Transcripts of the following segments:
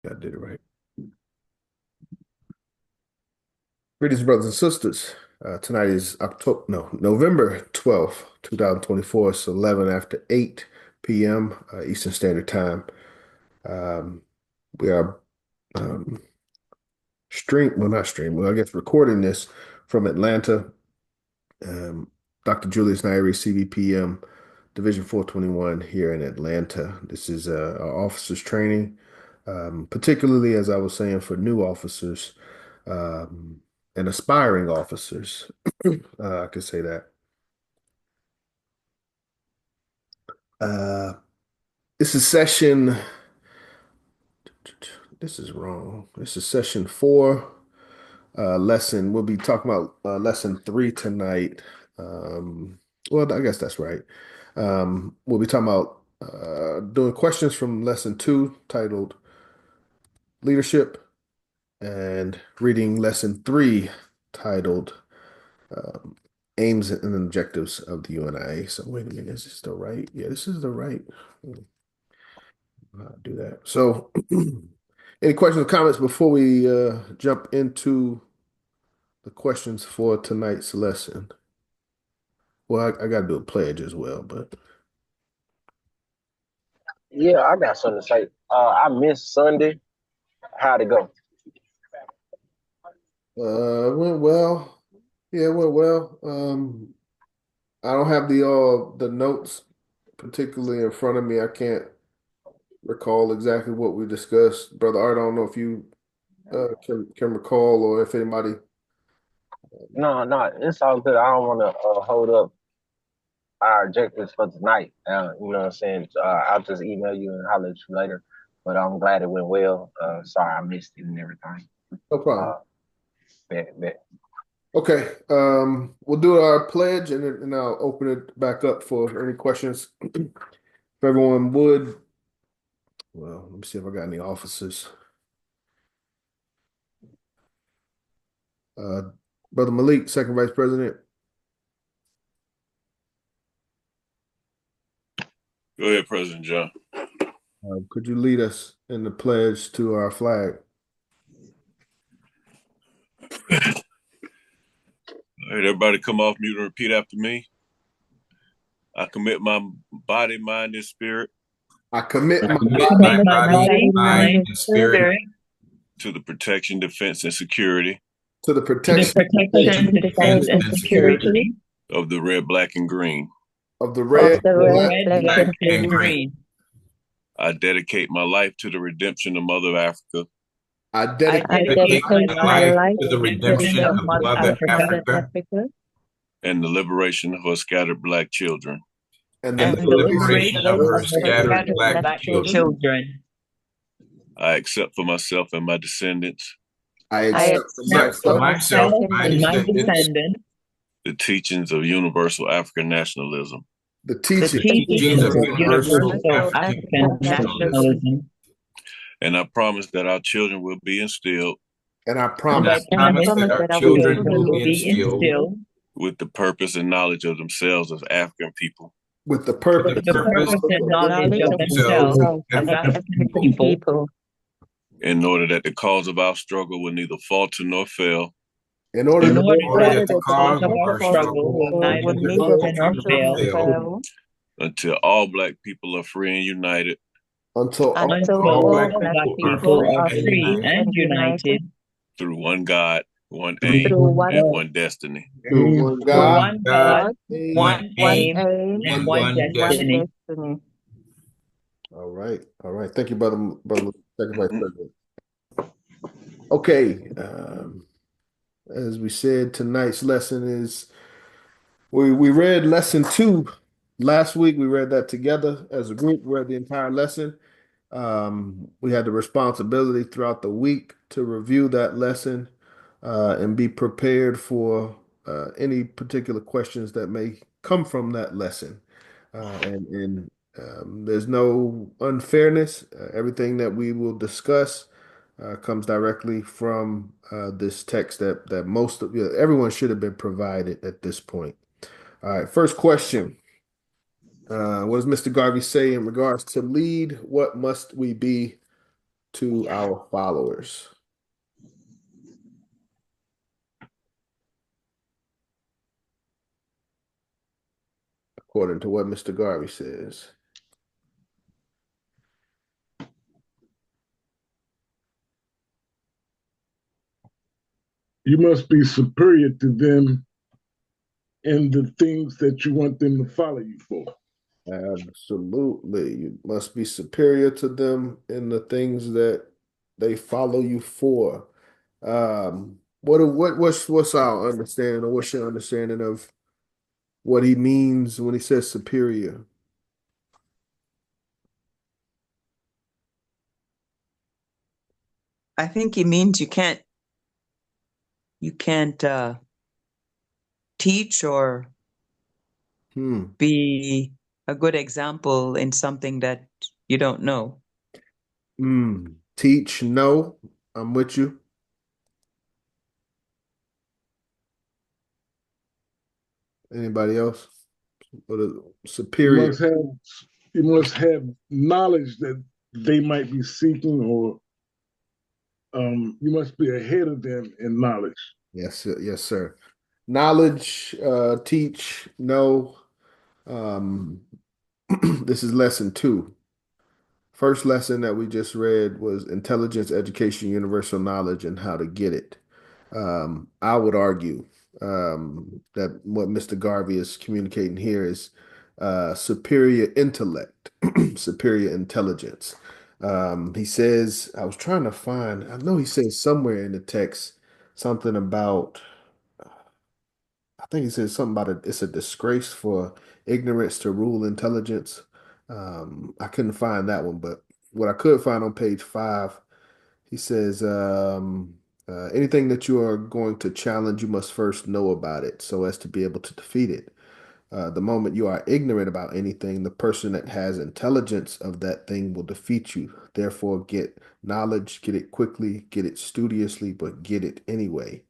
I did it right. Greetings, brothers and sisters. Tonight is November 12th, 2024. It's 11 after 8 p.m. Eastern Standard Time. Um, we are I guess recording this from Atlanta. Dr. Julius Nyeri, CVPM, Division 421 here in Atlanta. This is our officers training, particularly, as I was saying, for new officers um, and aspiring officers. I could say that. Uh, this is session, this is wrong. This is session 4, lesson. We'll be talking about lesson 3 tonight. Well, I guess that's right. We'll be talking about doing questions from lesson 2 titled Leadership and reading lesson 3 titled um, Aims and Objectives of the UNIA. So wait a minute, is this the right? Yeah, this is the right. Do that. So any questions or comments before we jump into the questions for tonight's lesson? Well, I got to do a pledge as well, but Yeah, I got something to say. I missed Sunday. How'd it go? went well. Yeah, it went well. I don't have the notes particularly in front of me. I can't recall exactly what we discussed. Brother Art, I don't know if you can recall or if anybody. No, it's all good. I don't want to hold up our objectives for tonight. You know what I'm saying? I'll just email you and holler at you later. But I'm glad it went well. Sorry I missed it and everything. No problem. Uh, bet. Okay, we'll do our pledge and I'll open it back up for any questions. If everyone would, well, let me see if I got any officers. Uh, Brother Malik, Second Vice President. Go ahead, President John. Could you lead us in the pledge to our flag? All right, everybody come off mute and repeat after me. I commit my body, mind, and spirit I commit my body, mind, and spirit to the protection, defense, and security to the protection, defense, and security of the red, black, and green. of the red, black, and green. I dedicate my life to the redemption of Mother Africa I dedicate my life to the redemption of Mother Africa and the liberation of her scattered black children. and the liberation of her scattered black children. I accept for myself and my descendants I accept for myself and my descendants the teachings of universal African nationalism. the the teaching teachings of universal African nationalism. And I promise that our children will be instilled and I promise that our children will be instilled with the purpose and knowledge of themselves as African people. with the purpose and knowledge of themselves as African people, in order that the cause of our struggle will neither falter nor fail, in order that the cause of our struggle will neither falter nor fail, until all black people are free and united until all black people are free and united through one God, one aim, and one destiny. through one through God, one God, one aim, and one destiny. All right. Thank you, brother Second Vice President. Okay. As we said, tonight's lesson is we read lesson 2 last week. We read that together as a group. We read the entire lesson. We had the responsibility throughout the week to review that lesson and be prepared for any particular questions that may come from that lesson. And there's no unfairness. Everything that we will discuss comes directly from this text that most of everyone should have been provided at this point. All right, first question. What does Mr. Garvey say in regards to lead? What must we be to our followers, according to what Mr. Garvey says. You must be superior to them in the things that you want them to follow you for. Absolutely. You must be superior to them in the things that they follow you for. What's our understanding, or what's your understanding of what he means when he says superior? I think he means you can't teach or Hmm. be a good example in something that you don't know. Teach, no. I'm with you. Anybody else? What a You superior. must have you must have knowledge that they might be seeking, or you must be ahead of them in knowledge. Yes, sir. Knowledge, teach, no. Um, this is lesson 2. First lesson that we just read was intelligence, education, universal knowledge, and how to get it. I would argue that what Mr. Garvey is communicating here is superior intellect, superior intelligence. He says, I was trying to find, I know he says somewhere in the text something about, I think he says something about it's a disgrace for ignorance to rule intelligence. I couldn't find that one, but what I could find on page 5, he says, anything that you are going to challenge, you must first know about it so as to be able to defeat it. The moment you are ignorant about anything, the person that has intelligence of that thing will defeat you. Therefore, get knowledge, get it quickly, get it studiously, but get it anyway.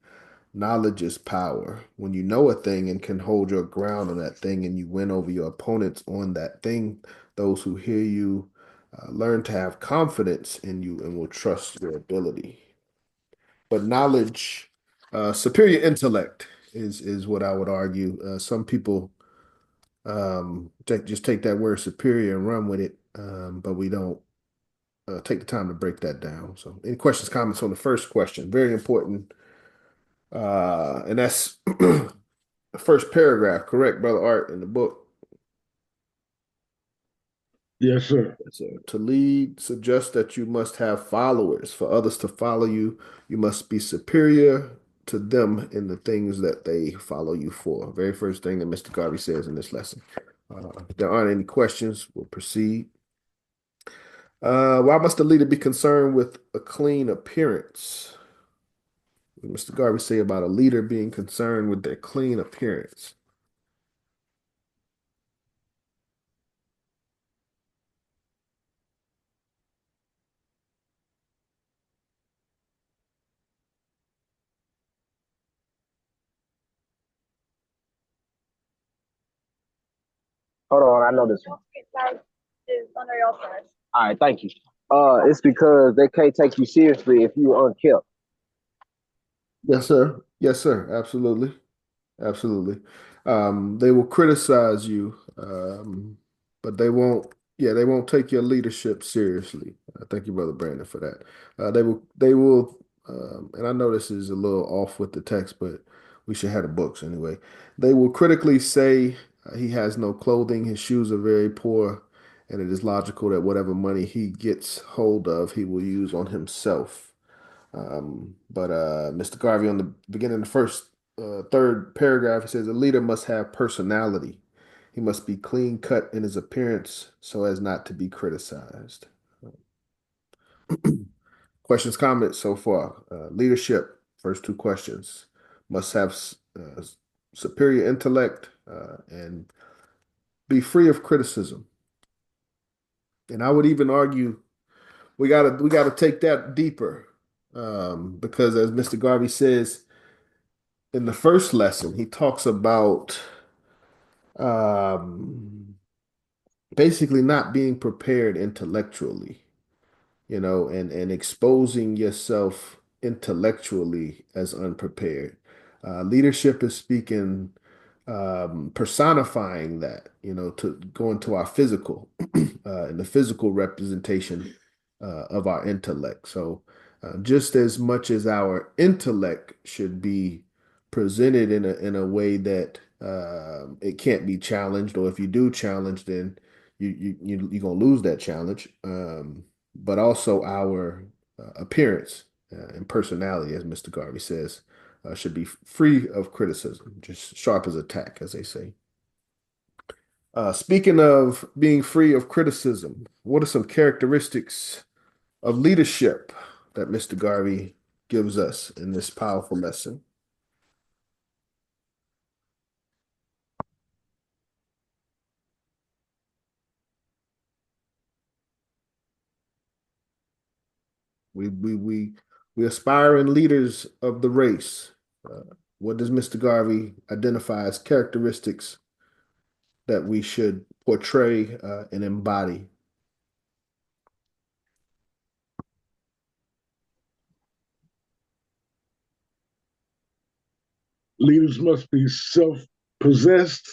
Knowledge is power. When you know a thing and can hold your ground on that thing and you win over your opponents on that thing, those who hear you learn to have confidence in you and will trust your ability. But knowledge, superior intellect is what I would argue. Some people just take that word superior and run with it, but we don't take the time to break that down. So, any questions, comments on the first question? Very important. And that's the first paragraph, correct, Brother Art, in the book. Yes, sir. So to lead suggests that you must have followers. For others to follow you, you must be superior to them in the things that they follow you for. Very first thing that Mr. Garvey says in this lesson. If there aren't any questions, we'll proceed. Why must the leader be concerned with a clean appearance? What did Mr. Garvey say about a leader being concerned with their clean appearance? Hold on, I know this one. All right, thank you. It's because they can't take you seriously if you're unkept. Yes, sir. Yes, sir. Absolutely. Absolutely. They will criticize you, but they won't take your leadership seriously. Thank you, Brother Brandon, for that. And I know this is a little off with the text, but we should have the books anyway. They will critically say he has no clothing, his shoes are very poor, and it is logical that whatever money he gets hold of, he will use on himself. But Mr. Garvey, on the beginning of the third paragraph, he says a leader must have personality. He must be clean cut in his appearance so as not to be criticized. Questions, comments so far. Leadership, first 2 questions. Must have superior intellect and be free of criticism. And I would even argue we gotta take that deeper because as Mr. Garvey says, in the first lesson, he talks about um, basically not being prepared intellectually. and exposing yourself intellectually as unprepared. Leadership is speaking, personifying that, to go into our physical, and the physical representation of our intellect. So, just as much as our intellect should be presented in a way that it can't be challenged, or if you do challenge, then you're gonna lose that challenge. But also our appearance and personality, as Mr. Garvey says, should be free of criticism, just sharp as a tack, as they say. Speaking of being free of criticism, what are some characteristics of leadership that Mr. Garvey gives us in this powerful lesson? We aspiring leaders of the race. What does Mr. Garvey identify as characteristics that we should portray and embody? Leaders must be self-possessed,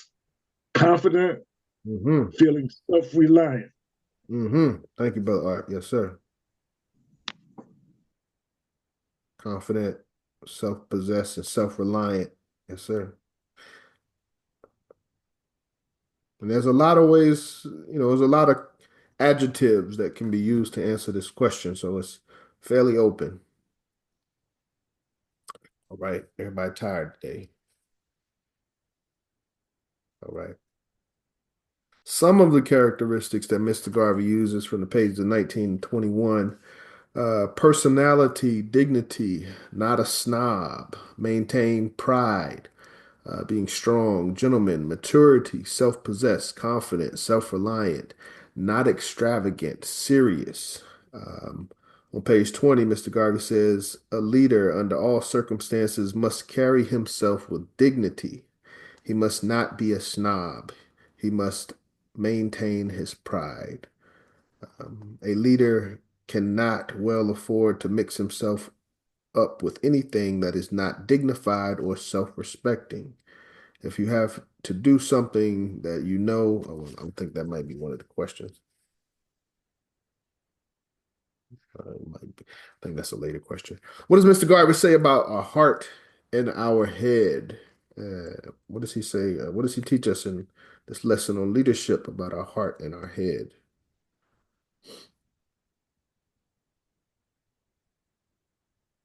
confident, Mm-hmm. feeling self-reliant. Mm-hmm. Thank you, Brother Art. Yes, sir. Confident, self-possessed, and self-reliant. Yes, sir. And there's a lot of ways, there's a lot of adjectives that can be used to answer this question. So it's fairly open. All right. Everybody tired today. All right. Some of the characteristics that Mr. Garvey uses from the page of 1921: personality, dignity, not a snob, maintain pride, being strong, gentleman, maturity, self-possessed, confident, self-reliant, not extravagant, serious. On page 20, Mr. Garvey says, a leader under all circumstances must carry himself with dignity. He must not be a snob. He must maintain his pride. A leader cannot well afford to mix himself up with anything that is not dignified or self-respecting. If you have to do something that oh, I think that might be one of the questions. I think that's a later question. What does Mr. Garvey say about our heart and our head? What does he say? What does he teach us in this lesson on leadership about our heart and our head?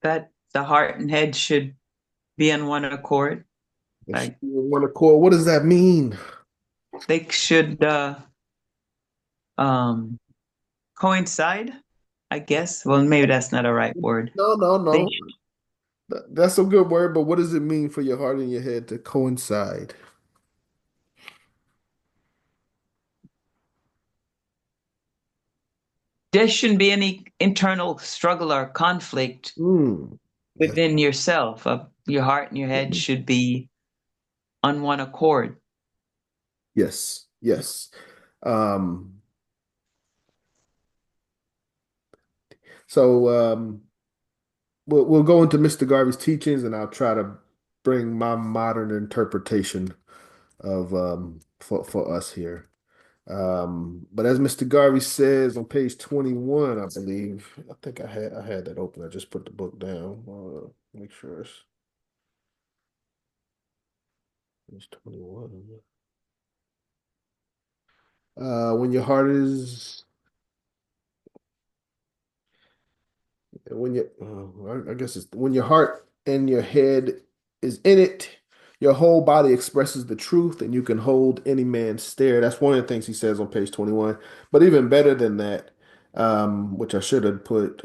That the heart and head should be on one accord. Like One accord. What does that mean? they should um coincide, I guess. Well, maybe that's not a right word. No, no, They no. That's a good word, but what does it mean for your heart and your head to coincide? there shouldn't be any internal struggle or conflict Yes. within yourself. Your heart and your head should be on one accord. Yes. Yes. Um, so we'll go into Mr. Garvey's teachings, and I'll try to bring my modern interpretation of for us here. But as Mr. Garvey says on page 21, I believe, I think I had that open. I just put the book down. Make sure it's page 21. When your heart is when you I guess it's when your heart and your head is in it, your whole body expresses the truth, and you can hold any man's stare. That's one of the things he says on page 21. But even better than that, which I should have put,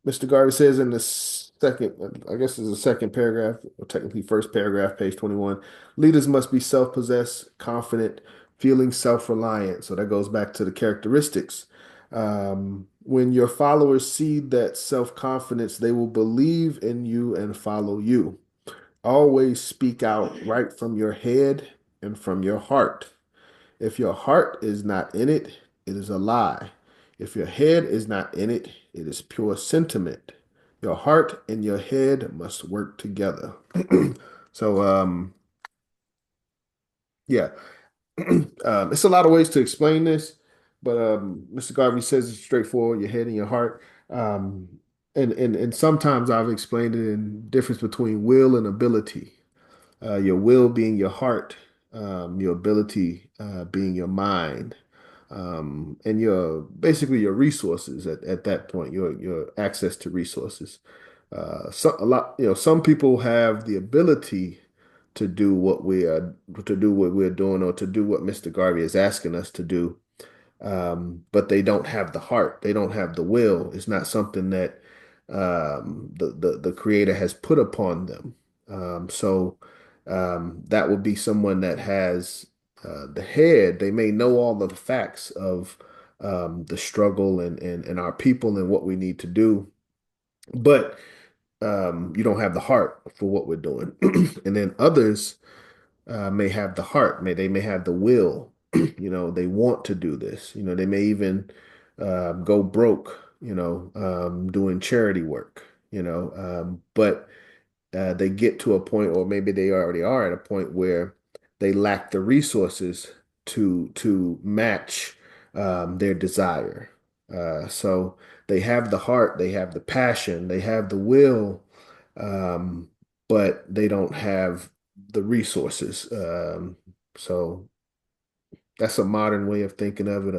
Mr. Garvey says in the second, I guess it's the second paragraph, or technically first paragraph, page 21, leaders must be self-possessed, confident, feeling self-reliant. So that goes back to the characteristics. When your followers see that self-confidence, they will believe in you and follow you. Always speak out right from your head and from your heart. If your heart is not in it, it is a lie. If your head is not in it, it is pure sentiment. Your heart and your head must work together. So, yeah, it's a lot of ways to explain this, but Mr. Garvey says it's straightforward, your head and your heart. Um, and sometimes I've explained it in difference between will and ability. Your will being your heart, your ability being your mind, and your basically your resources at that point, your access to resources. So a lot, some people have the ability to do what we are to do what we're doing or to do what Mr. Garvey is asking us to do, but they don't have the heart. They don't have the will. It's not something that the Creator has put upon them. That would be someone that has the head. They may know all the facts of the struggle and our people and what we need to do, but you don't have the heart for what we're doing. And then others may have the heart, they may have the will. They want to do this. They may even go broke. Doing charity work. But they get to a point, or maybe they already are at a point where they lack the resources to match their desire. So they have the heart, they have the passion, they have the will, um, but they don't have the resources. So that's a modern way of thinking of it.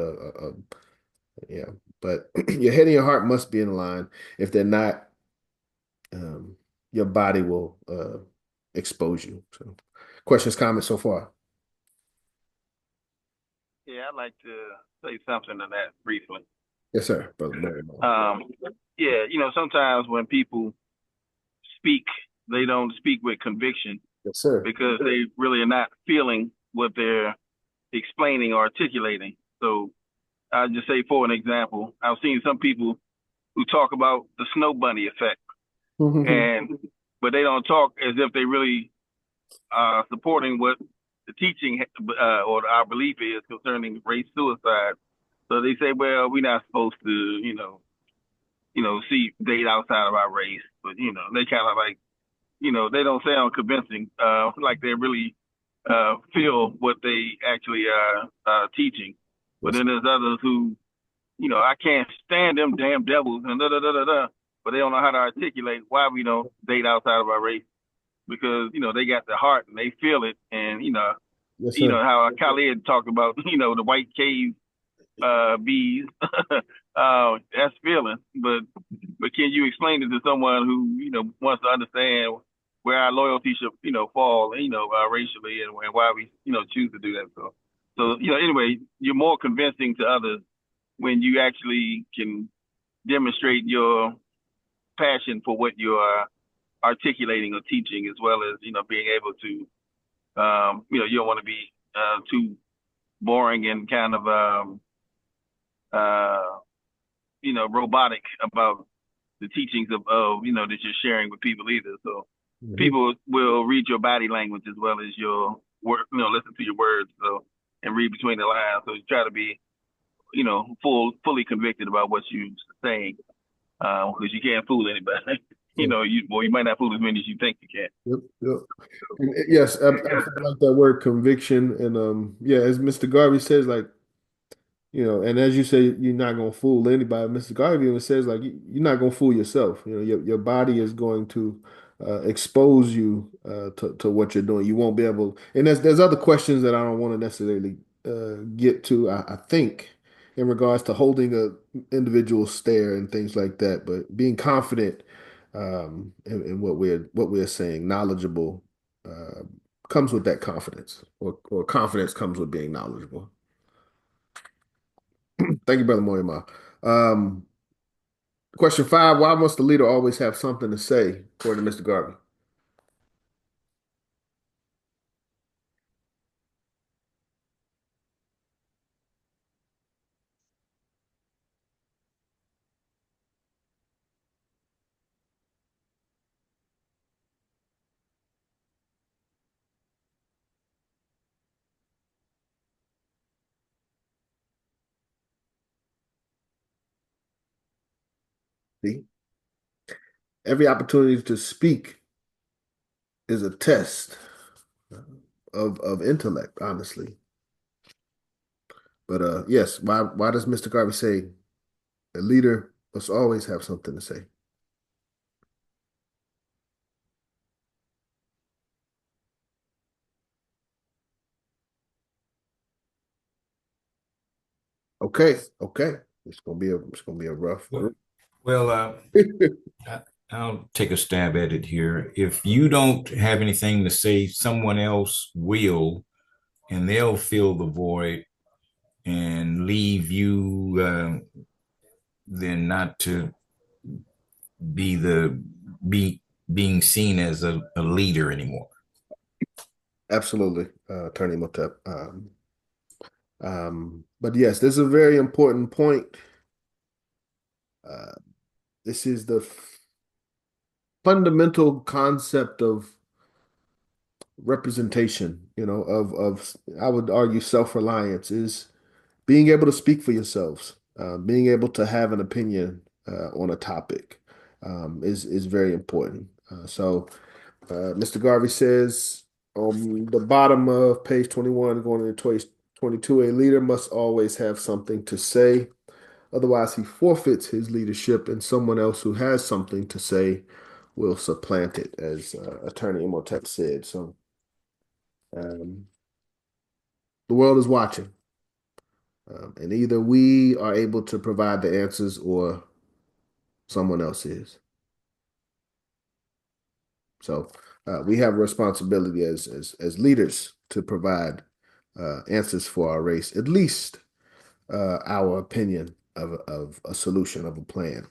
Yeah, but your head and your heart must be in line. If they're not, um, your body will expose you. So, questions, comments so far? Yeah, I'd like to say something on that briefly. Yes, sir, brother. Um, yeah, sometimes when people speak, they don't speak with conviction Yes, sir. because they really are not feeling what they're explaining or articulating. So I'll just say, for an example, I've seen some people who talk about the snow bunny effect, and but they don't talk as if they really are supporting what the teaching or our belief is concerning race suicide. So they say, well, we're not supposed to, see date outside of our race, but they kind of like, they don't sound convincing, like they really feel what they actually are teaching. But Yes, then there's others who, I can't stand them damn devils and da da da da da. But they don't know how to articulate why we don't date outside of our race because they got the heart and they feel it, and yes, sir. how Khalid talked about the white cave bees. That's feeling, but can you explain it to someone who wants to understand where our loyalty should fall racially and why we choose to do that? So anyway, you're more convincing to others when you actually can demonstrate your passion for what you are articulating or teaching, as well as being able to you don't want to be too boring and kind of uh, robotic about the teachings of that you're sharing with people either. So Mhm. people will read your body language as well as your word, listen to your words, so and read between the lines. So you try to be, fully convicted about what you're saying, because you can't fool anybody. Yeah. You might not fool as many as you think you can. Yep, yep. And yes, I like that word conviction. And yeah, as Mr. Garvey says, like, and as you say, you're not gonna fool anybody. Mr. Garvey even says like you're not gonna fool yourself. Your body is going to expose you to what you're doing. You won't be able. And there's other questions that I don't want to necessarily get to. I think in regards to holding a individual stare and things like that, but being confident in what we're saying, knowledgeable, uh, comes with that confidence, or confidence comes with being knowledgeable. Thank you, Brother Moyama. Um, Question 5, why must the leader always have something to say, according to Mr. Garvey? See, every opportunity to speak is a test of intellect, honestly. But yes, why does Mr. Garvey say a leader must always have something to say? Okay, okay. It's gonna be a rough Well, group. well, I'll take a stab at it here. If you don't have anything to say, someone else will, and they'll fill the void and leave you then not to be the be being seen as a leader anymore. Absolutely, Attorney Motep. But yes, this is a very important point. Uh, this is the fundamental concept of representation, of I would argue self-reliance is being able to speak for yourselves, being able to have an opinion on a topic is very important. Mr. Garvey says on the bottom of page 21, going into 22, a leader must always have something to say. Otherwise, he forfeits his leadership, and someone else who has something to say will supplant it, as Attorney Imhotep said. So um, the world is watching, and either we are able to provide the answers or someone else is. So we have a responsibility as leaders to provide answers for our race, at least our opinion of a solution of a plan.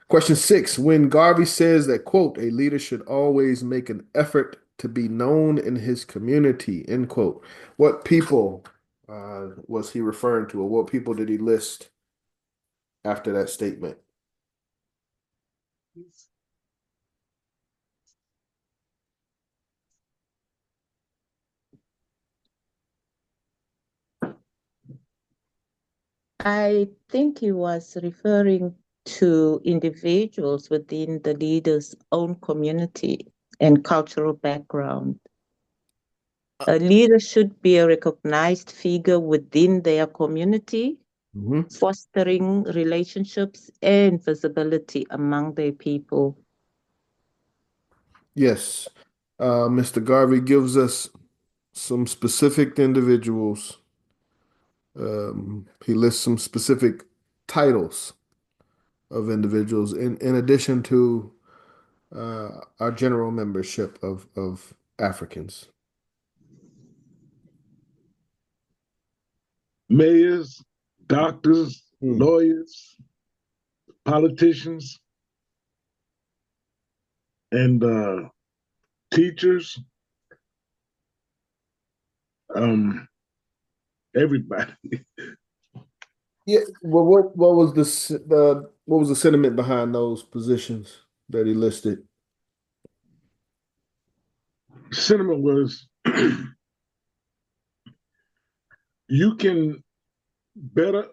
Question 6, when Garvey says that, quote, a leader should always make an effort to be known in his community, end quote, what people was he referring to, or what people did he list after that statement? I think he was referring to individuals within the leader's own community and cultural background. A leader should be a recognized figure within their community, fostering relationships and visibility among their people. Yes. Mr. Garvey gives us some specific individuals. He lists some specific titles of individuals in addition to our general membership of Africans. Mayors, doctors, lawyers, politicians, and teachers, everybody. Yeah. Well, what was what was the sentiment behind those positions that he listed? Sentiment was you can better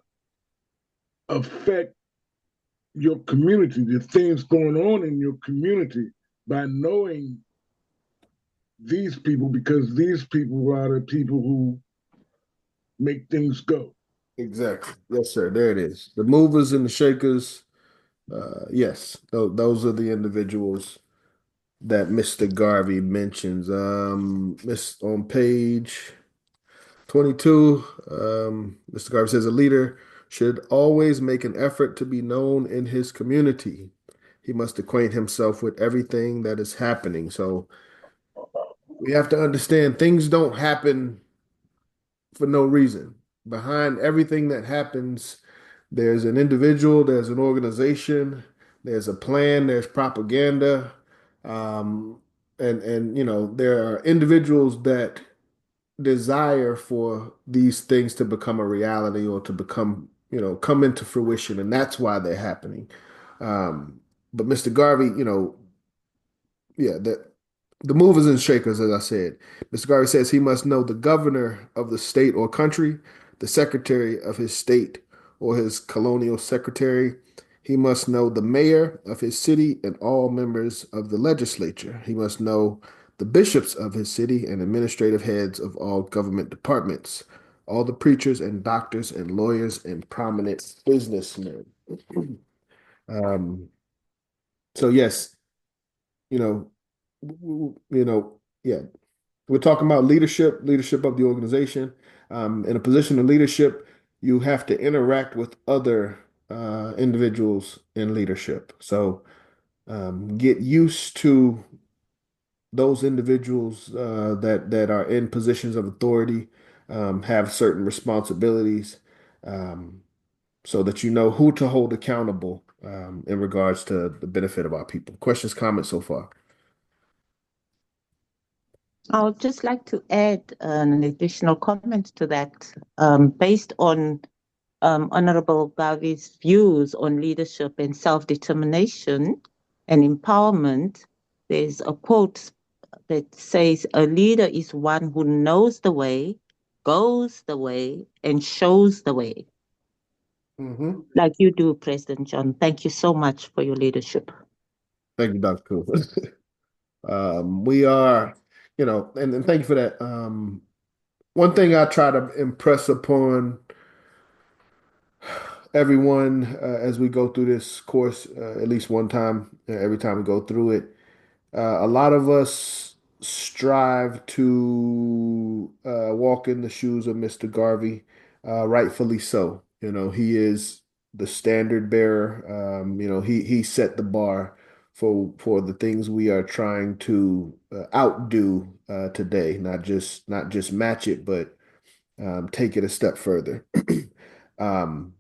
affect your community, the things going on in your community, by knowing these people, because these people are the people who make things go. Exactly. Yes, sir. There it is. The movers and the shakers. Yes, those are the individuals that Mr. Garvey mentions. On page 22, Mr. Garvey says a leader should always make an effort to be known in his community. He must acquaint himself with everything that is happening. So we have to understand things don't happen for no reason. Behind everything that happens, there's an individual, there's an organization, there's a plan, there's propaganda, um, and there are individuals that desire for these things to become a reality or to become, come into fruition, and that's why they're happening. But Mr. Garvey, yeah, the movers and shakers, as I said. Mr. Garvey says he must know the governor of the state or country, the secretary of his state or his colonial secretary. He must know the mayor of his city and all members of the legislature. He must know the bishops of his city and administrative heads of all government departments, all the preachers and doctors and lawyers and prominent businessmen. Um, so yes, you know, yeah, we're talking about leadership of the organization. In a position of leadership, you have to interact with other individuals in leadership. So get used to those individuals that are in positions of authority, have certain responsibilities, um, so that you know who to hold accountable in regards to the benefit of our people. Questions, comments so far? I would just like to add an additional comment to that. Based on Honorable Gavi's views on leadership and self-determination and empowerment, there's a quote that says, "A leader is one who knows the way, goes the way, and shows the way." Mm-hmm. Like you do, President John. Thank you so much for your leadership. Thank you, Dr. Cooper. We are, and thank you for that. One thing I try to impress upon everyone as we go through this course, at least one time, every time we go through it, a lot of us strive to walk in the shoes of Mr. Garvey, rightfully so. He is the standard bearer. He set the bar for the things we are trying to outdo today, not just match it, but take it a step further. Um,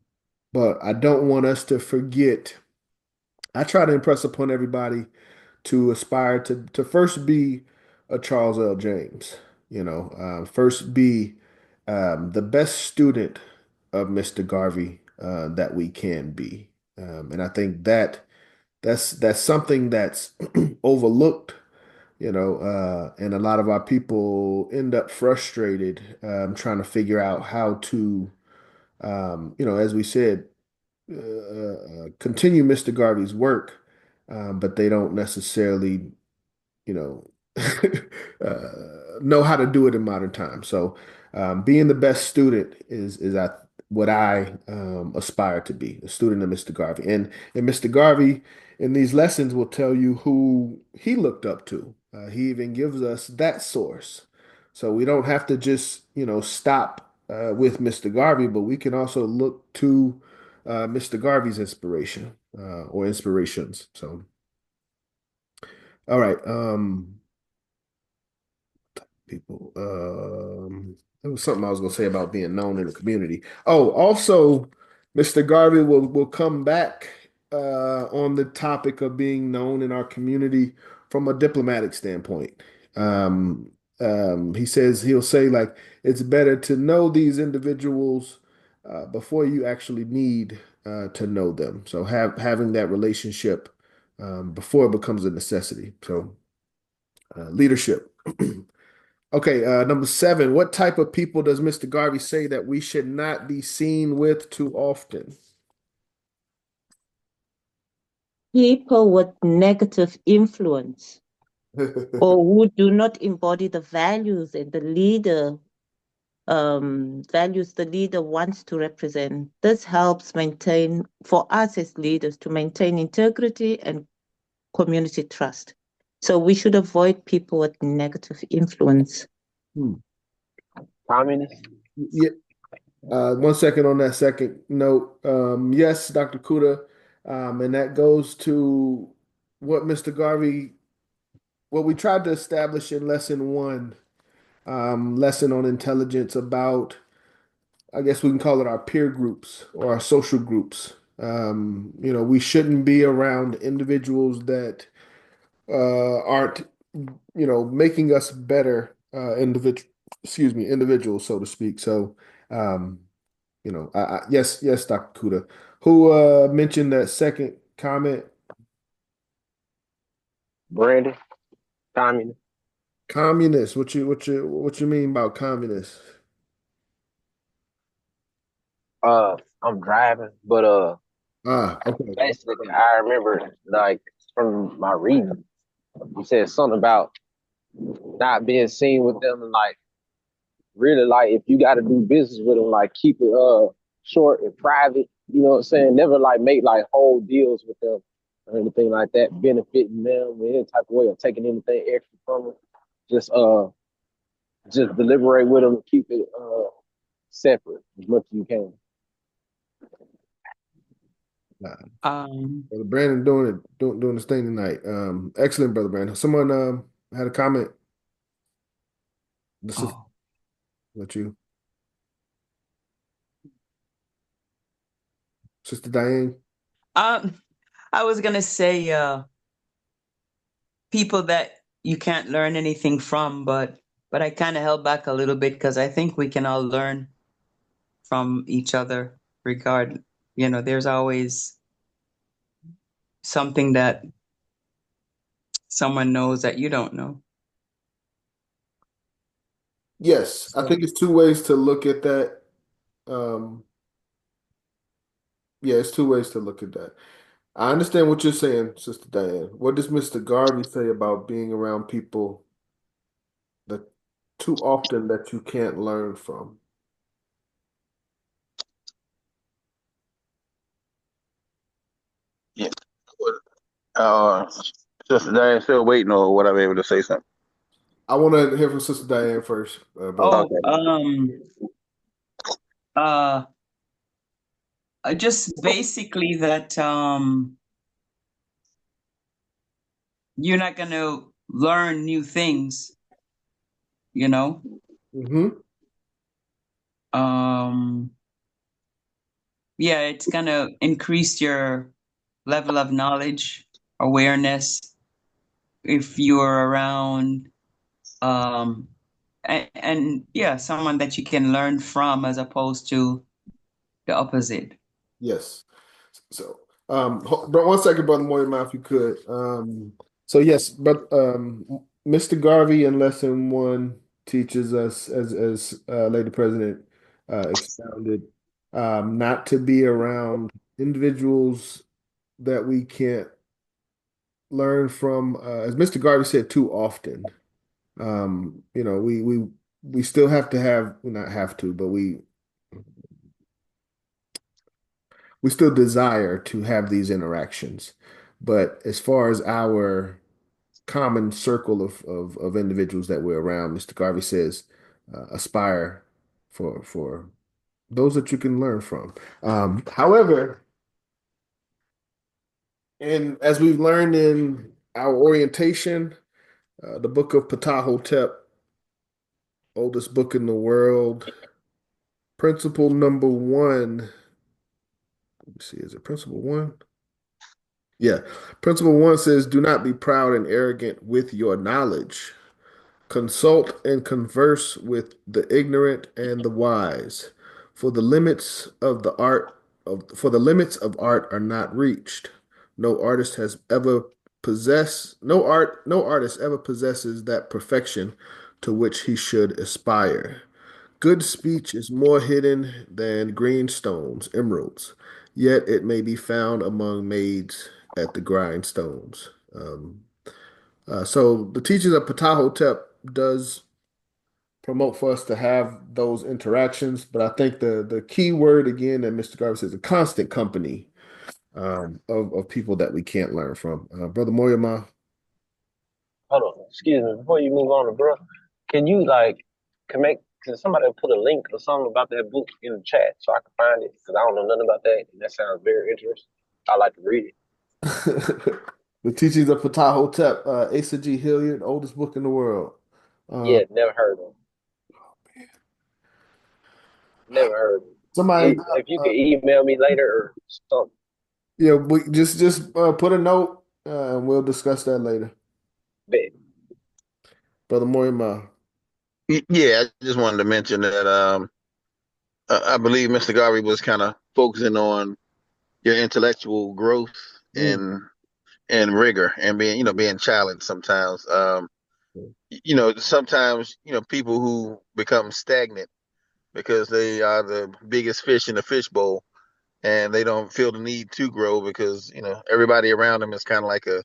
but I don't want us to forget. I try to impress upon everybody to aspire to first be a Charles L. James, first be the best student of Mr. Garvey that we can be. And I think that's something that's overlooked, and a lot of our people end up frustrated trying to figure out how to, as we said, continue Mr. Garvey's work, but they don't necessarily you know, know how to do it in modern times. So, being the best student is what I aspire to be, a student of Mr. Garvey. And Mr. Garvey in these lessons will tell you who he looked up to. He even gives us that source. So we don't have to just, stop with Mr. Garvey, but we can also look to Mr. Garvey's inspiration or inspirations. So, all right. People. There was something I was going to say about being known in the community. Oh, also, Mr. Garvey will come back on the topic of being known in our community from a diplomatic standpoint. Um, he'll say like it's better to know these individuals before you actually need to know them. So having that relationship before it becomes a necessity. So leadership. Okay, number 7. What type of people does Mr. Garvey say that we should not be seen with too often? People with negative influence or who do not embody the values and the leader values the leader wants to represent. This helps maintain, for us as leaders, to maintain integrity and community trust. So we should avoid people with negative influence. Hmm. Communist. Yeah. 1 second on that second note. Yes, Dr. Kuda, and that goes to what Mr. Garvey, what we tried to establish in lesson 1, lesson on intelligence about, I guess we can call it our peer groups or our social groups. We shouldn't be around individuals that aren't, making us better individuals, so to speak. So, um, yes, Dr. Kuda, who mentioned that second comment, Brandon. Communist. communist. What you mean about communist? I'm driving, but Okay. Basically, I remember like from my reading, you said something about not being seen with them, and like really like if you got to do business with them, like keep it short and private. You know what I'm saying? Never like make like whole deals with them or anything like that, benefiting them in any type of way or taking anything extra from them. Just just deliberate with them, keep it separate as much as you can. Nah. Um, Brother Brandon doing this thing tonight. Excellent, Brother Brandon. Someone had a comment. This is oh, what you, Sister Diane. um, I was gonna say, people that you can't learn anything from, but I kind of held back a little bit because I think we can all learn from each other. There's always something that someone knows that you don't know. Yes, I So, think it's two ways to look at that. Um, yeah, it's two ways to look at that. I understand what you're saying, Sister Diane. What does Mr. Garvey say about being around people that too often that you can't learn from? Yeah. Uh, Sister Diane still waiting, or what? I'm able to say something. I want to hear from Sister Diane first, brother. oh, Okay. uh, just basically that you're not gonna learn new things, you know. Mm-hmm. Um, yeah, it's gonna increase your level of knowledge, awareness if you're around and yeah, someone that you can learn from as opposed to the opposite. Yes. So, bro, 1 second, brother Moyman, if you could. So yes, but Mr. Garvey in lesson one teaches us, as Lady President expounded, not to be around individuals that we can't learn from, as Mr. Garvey said, too often. We still have to have, well, not have to, but we still desire to have these interactions. But as far as our common circle of individuals that we're around, Mr. Garvey says, aspire for those that you can learn from. However, and as we've learned in our orientation, the book of Ptah-hotep, oldest book in the world, principle number one. Let me see, is it principle one? Yeah. Principle one says, do not be proud and arrogant with your knowledge. Consult and converse with the ignorant and the wise, for the limits of art are not reached. No artist ever possesses that perfection to which he should aspire. Good speech is more hidden than green stones, emeralds, yet it may be found among maids at the grindstones. So the teachings of Ptah-hotep does promote for us to have those interactions, but I think the key word again that Mr. Garvey says, a constant company of people that we can't learn from. Brother Moyama. Hold on, excuse me. Before you move on, bro, can you like can somebody put a link or something about that book in the chat so I can find it? Because I don't know nothing about that, and that sounds very interesting. I like to read it. The teachings of Ptah-hotep, Asa G. Hilliard, oldest book in the world. Uh, Yeah, never heard of it. Never heard of somebody, it. If you could email me later or something. yeah, we just put a note, and we'll discuss that later. Bet. Brother Moyama. Yeah, I just wanted to mention that I believe Mr. Garvey was kind of focusing on your intellectual growth Mm. and rigor and being challenged sometimes. Sometimes people who become stagnant because they are the biggest fish in the fishbowl and they don't feel the need to grow because everybody around them is kind of like a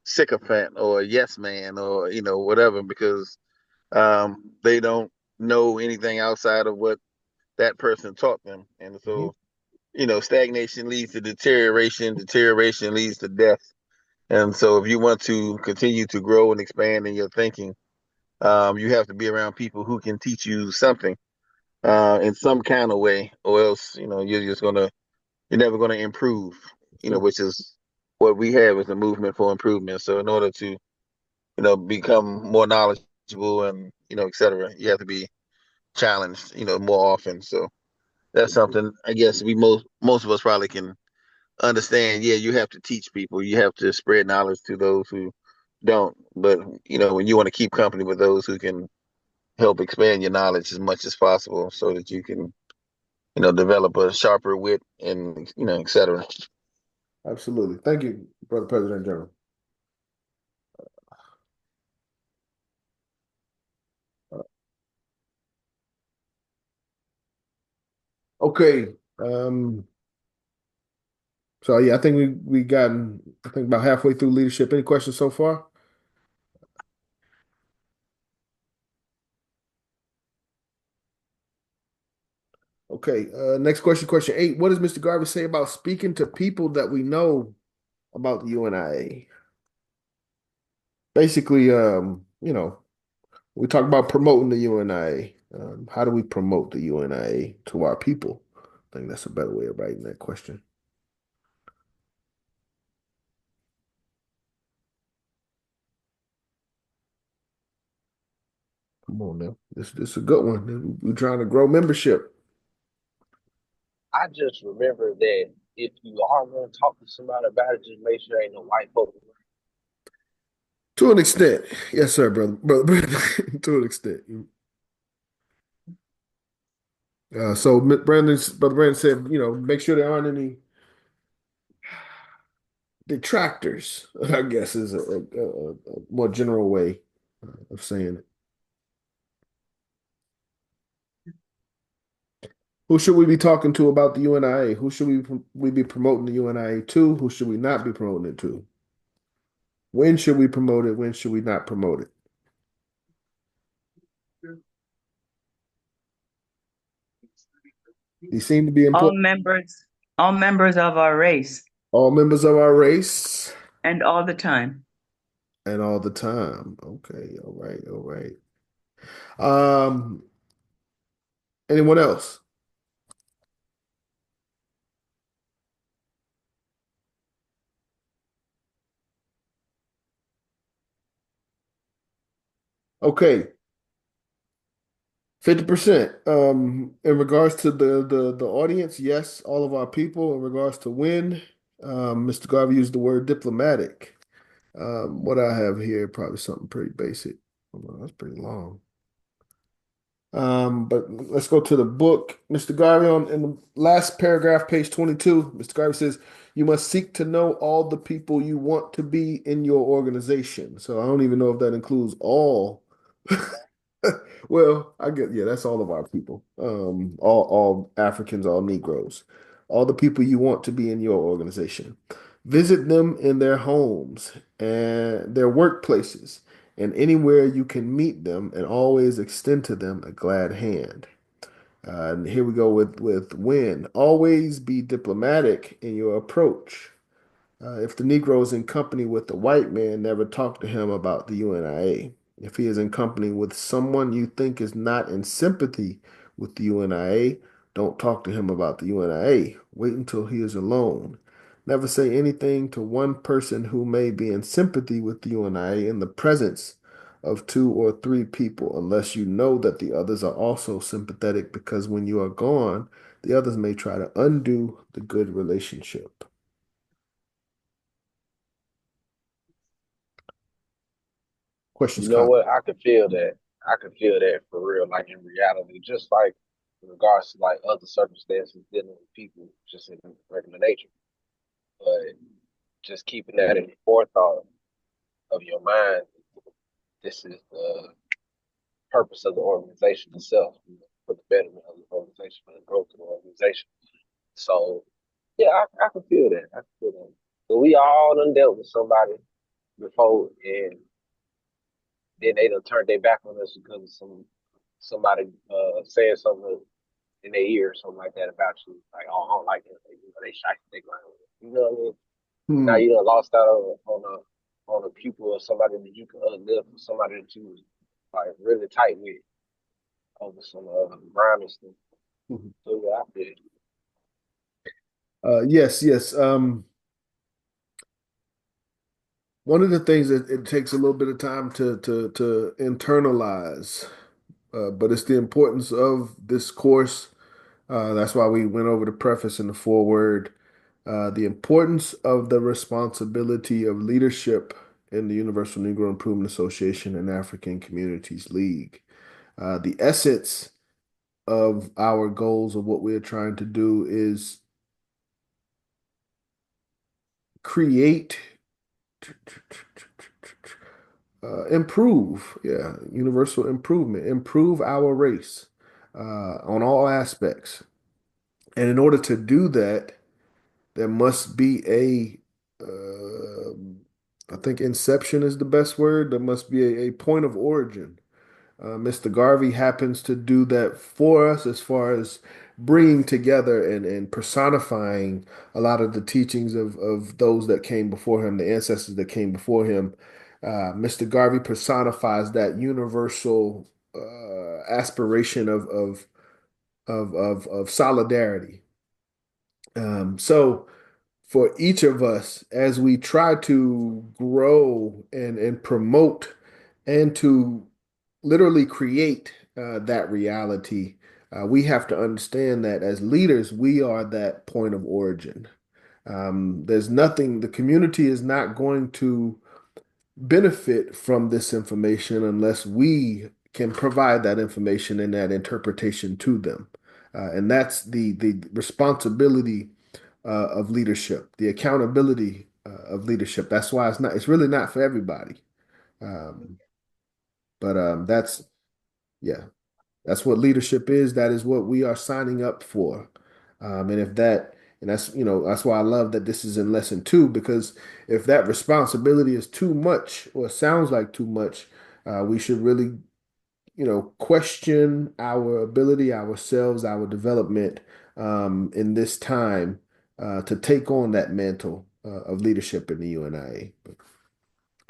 sycophant or a yes man or whatever because they don't know anything outside of what that person taught them, and Mhm. so stagnation leads to deterioration, deterioration leads to death. And so if you want to continue to grow and expand in your thinking, you have to be around people who can teach you something in some kind of way, or else you're never gonna improve. So Which is what we have as a movement for improvement. So in order to become more knowledgeable and et cetera, you have to be challenged more often. So that's something I guess we most of us probably can understand. Yeah, you have to teach people. You have to spread knowledge to those who don't. But when you want to keep company with those who can help expand your knowledge as much as possible, so that you can develop a sharper wit and et cetera. absolutely. Thank you, Brother President General. Okay. So yeah, I think we gotten I think about halfway through leadership. Any questions so far? Okay. Next question, question 8. What does Mr. Garvey say about speaking to people that we know about the UNIA? Basically, we talk about promoting the UNIA. How do we promote the UNIA to our people? I think that's a better way of writing that question. Come on now. This is a good one. We're trying to grow membership. I just remember that if you are going to talk to somebody about it, just make sure ain't no white folks. To an extent. Yes, sir, brother. To an extent. So Brother Brandon said, make sure there aren't any detractors, I guess is a more general way of saying it. Who should we be talking to about the UNIA? Who should we be promoting the UNIA to? Who should we not be promoting it to? When should we promote it? When should we not promote it? These seem to be All important. members, all members of our race, All members of our race and all the time. and all the time. Okay, all right, all right. Um, anyone else? Okay, 50%. In regards to the audience, yes, all of our people. In regards to when, Mr. Garvey used the word diplomatic. What I have here, probably something pretty basic. Well, that's pretty long. But let's go to the book. Mr. Garvey, in the last paragraph, page 22, Mr. Garvey says, you must seek to know all the people you want to be in your organization. So I don't even know if that includes all. Well, I get, yeah, that's all of our people. All Africans, all Negroes, all the people you want to be in your organization. Visit them in their homes and their workplaces and anywhere you can meet them, and always extend to them a glad hand. And here we go with when. Always be diplomatic in your approach. If the Negro is in company with the white man, never talk to him about the UNIA. If he is in company with someone you think is not in sympathy with the UNIA, don't talk to him about the UNIA. Wait until he is alone. Never say anything to one person who may be in sympathy with the UNIA in the presence of two or three people, unless you know that the others are also sympathetic, because when you are gone, the others may try to undo the good relationship. Questions, You know comments? what? I could feel that. I could feel that for real, like in reality, just like in regards to like other circumstances dealing with people just in regular nature. But just keeping that in the forethought of your mind, this is the purpose of the organization itself, for the betterment of the organization, for the growth of the organization. So Yeah, I can feel that. I can feel that. But we all done dealt with somebody before, and then they done turned their back on us because of somebody saying something in their ear or something like that about you. Like, oh, I don't like it. You know, they shy they ground. You know what I mean? Now Hmm. you done lost out on a pupil or somebody that you could uplift, or somebody that you was like really tight with over some grimy stuff. So yeah, I feel it. Yes, yes. One of the things that it takes a little bit of time to internalize, but it's the importance of this course. That's why we went over the preface and the foreword. The importance of the responsibility of leadership in the Universal Negro Improvement Association and African Communities League. The essence of our goals of what we're trying to do is create, improve, yeah, universal improvement, improve our race on all aspects. And in order to do that, there must be I think inception is the best word. There must be a point of origin. Mr. Garvey happens to do that for us as far as bringing together and personifying a lot of the teachings of those that came before him, the ancestors that came before him. Mr. Garvey personifies that universal aspiration of solidarity. So for each of us, as we try to grow and promote and to literally create that reality, we have to understand that as leaders, we are that point of origin. There's nothing, the community is not going to benefit from this information unless we can provide that information and that interpretation to them. And that's the responsibility of leadership, the accountability of leadership. That's why it's really not for everybody. Um, but that's, yeah, that's what leadership is. That is what we are signing up for. And if that, and that's, that's why I love that this is in lesson two, because if that responsibility is too much or sounds like too much, we should really, question our ability, ourselves, our development in this time to take on that mantle of leadership in the UNIA.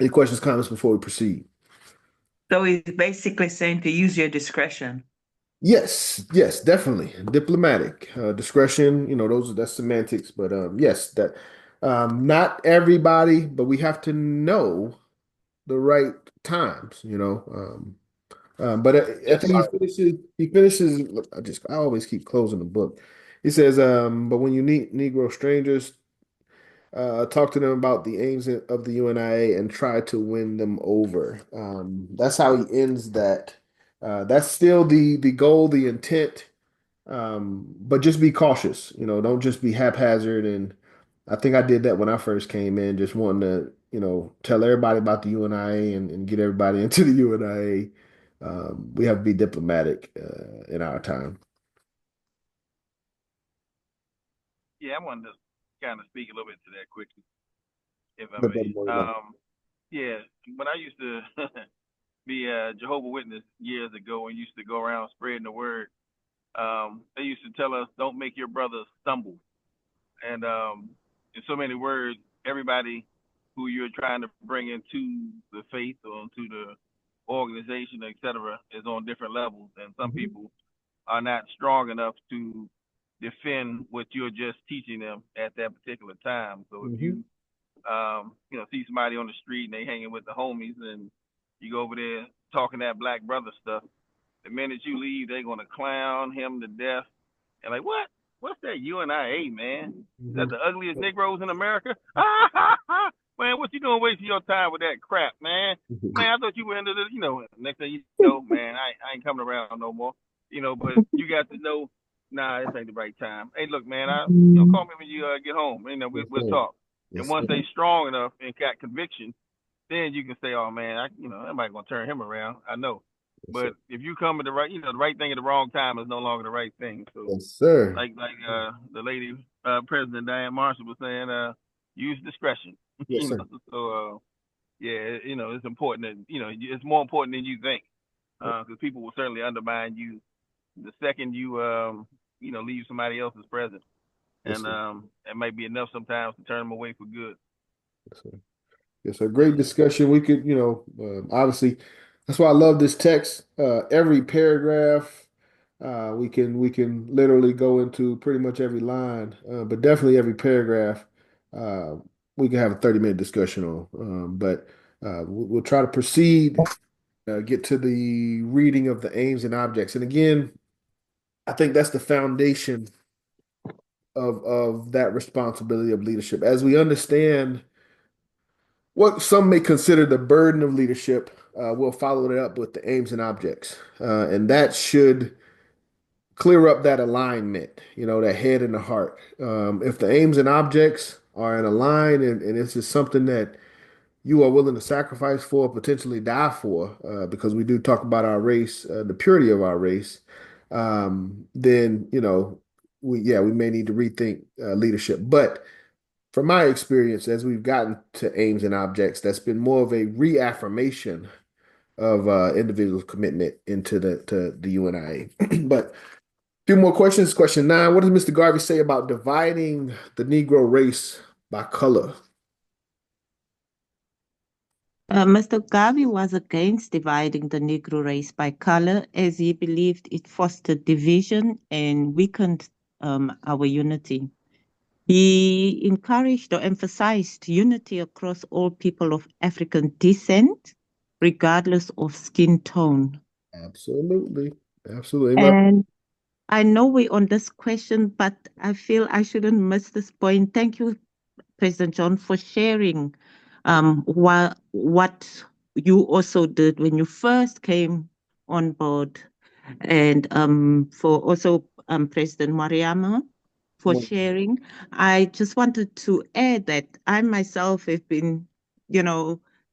Any questions, comments before we proceed? So he's basically saying to use your discretion. Yes, yes, definitely. Diplomatic, discretion, that's semantics, but yes, that not everybody, but we have to know the right times, but I Yes, think sir. he finishes, look, I always keep closing the book. He says, but when you meet Negro strangers, talk to them about the aims of the UNIA and try to win them over. That's how he ends that. That's still the goal, the intent, but just be cautious. Don't just be haphazard. And I think I did that when I first came in, just wanting to, tell everybody about the UNIA and get everybody into the UNIA. We have to be diplomatic in our time. Yeah, I wanted to kind of speak a little bit to that quickly, if I But may. then more than Yeah, when I used to be a Jehovah Witness years ago and used to go around spreading the word, they used to tell us, "Don't make your brother stumble." And in so many words, everybody who you're trying to bring into the faith or into the organization, etc., is on different levels, and some Mhm. people are not strong enough to defend what you're just teaching them at that particular time. So if Mhm. you see somebody on the street and they hanging with the homies and you go over there talking that black brother stuff, the minute you leave, they're gonna clown him to death and like, what? What's that UNIA, man? Is that Mhm. the ugliest Negroes in America? Man, what you doing wasting your time with that crap, man? Man, I thought you were into this, next thing you know, man, I ain't coming around no more. But you got to know, nah, this ain't the right time. Hey, look, man, call me when you get home. Yes, We'll sir. talk. And Yes, once sir. they strong enough and got conviction, then you can say, oh man, somebody gonna turn him around. I know. Yes, sir. But if you come at the right, the right thing at the wrong time is no longer the right thing. So Yes, sir. like the lady President Diane Marshall was saying, use discretion. Yes, you sir. know, so yeah, it's important that it's more important than you think, because people will certainly undermine you the second you leave somebody else's presence, Yes, and sir. it might be enough sometimes to turn them away for good. Yes, sir. It's a great discussion. We could, obviously, that's why I love this text. Every paragraph, we can literally go into pretty much every line, but definitely every paragraph, uh, we can have a 30-minute discussion on. But we'll try to proceed, get to the reading of the aims and objects. And again, I think that's the foundation of that responsibility of leadership. As we understand what some may consider the burden of leadership, we'll follow it up with the aims and objects. And that should clear up that alignment, that head and the heart. If the aims and objects are in a line and it's just something that you are willing to sacrifice for, potentially die for, because we do talk about our race, the purity of our race, then, we may need to rethink leadership. But from my experience, as we've gotten to aims and objects, that's been more of a reaffirmation of individuals' commitment into the UNIA. But a few more questions. Question 9: what does Mr. Garvey say about dividing the Negro race by color? Mr. Garvey was against dividing the Negro race by color, as he believed it fostered division and weakened our unity. He encouraged or emphasized unity across all people of African descent, regardless of skin tone. Absolutely. Absolutely. And I know we're on this question, but I feel I shouldn't miss this point. Thank you, President John, for sharing what you also did when you first came on board, and for also President Mariama for sharing. I just wanted to add that I myself have been,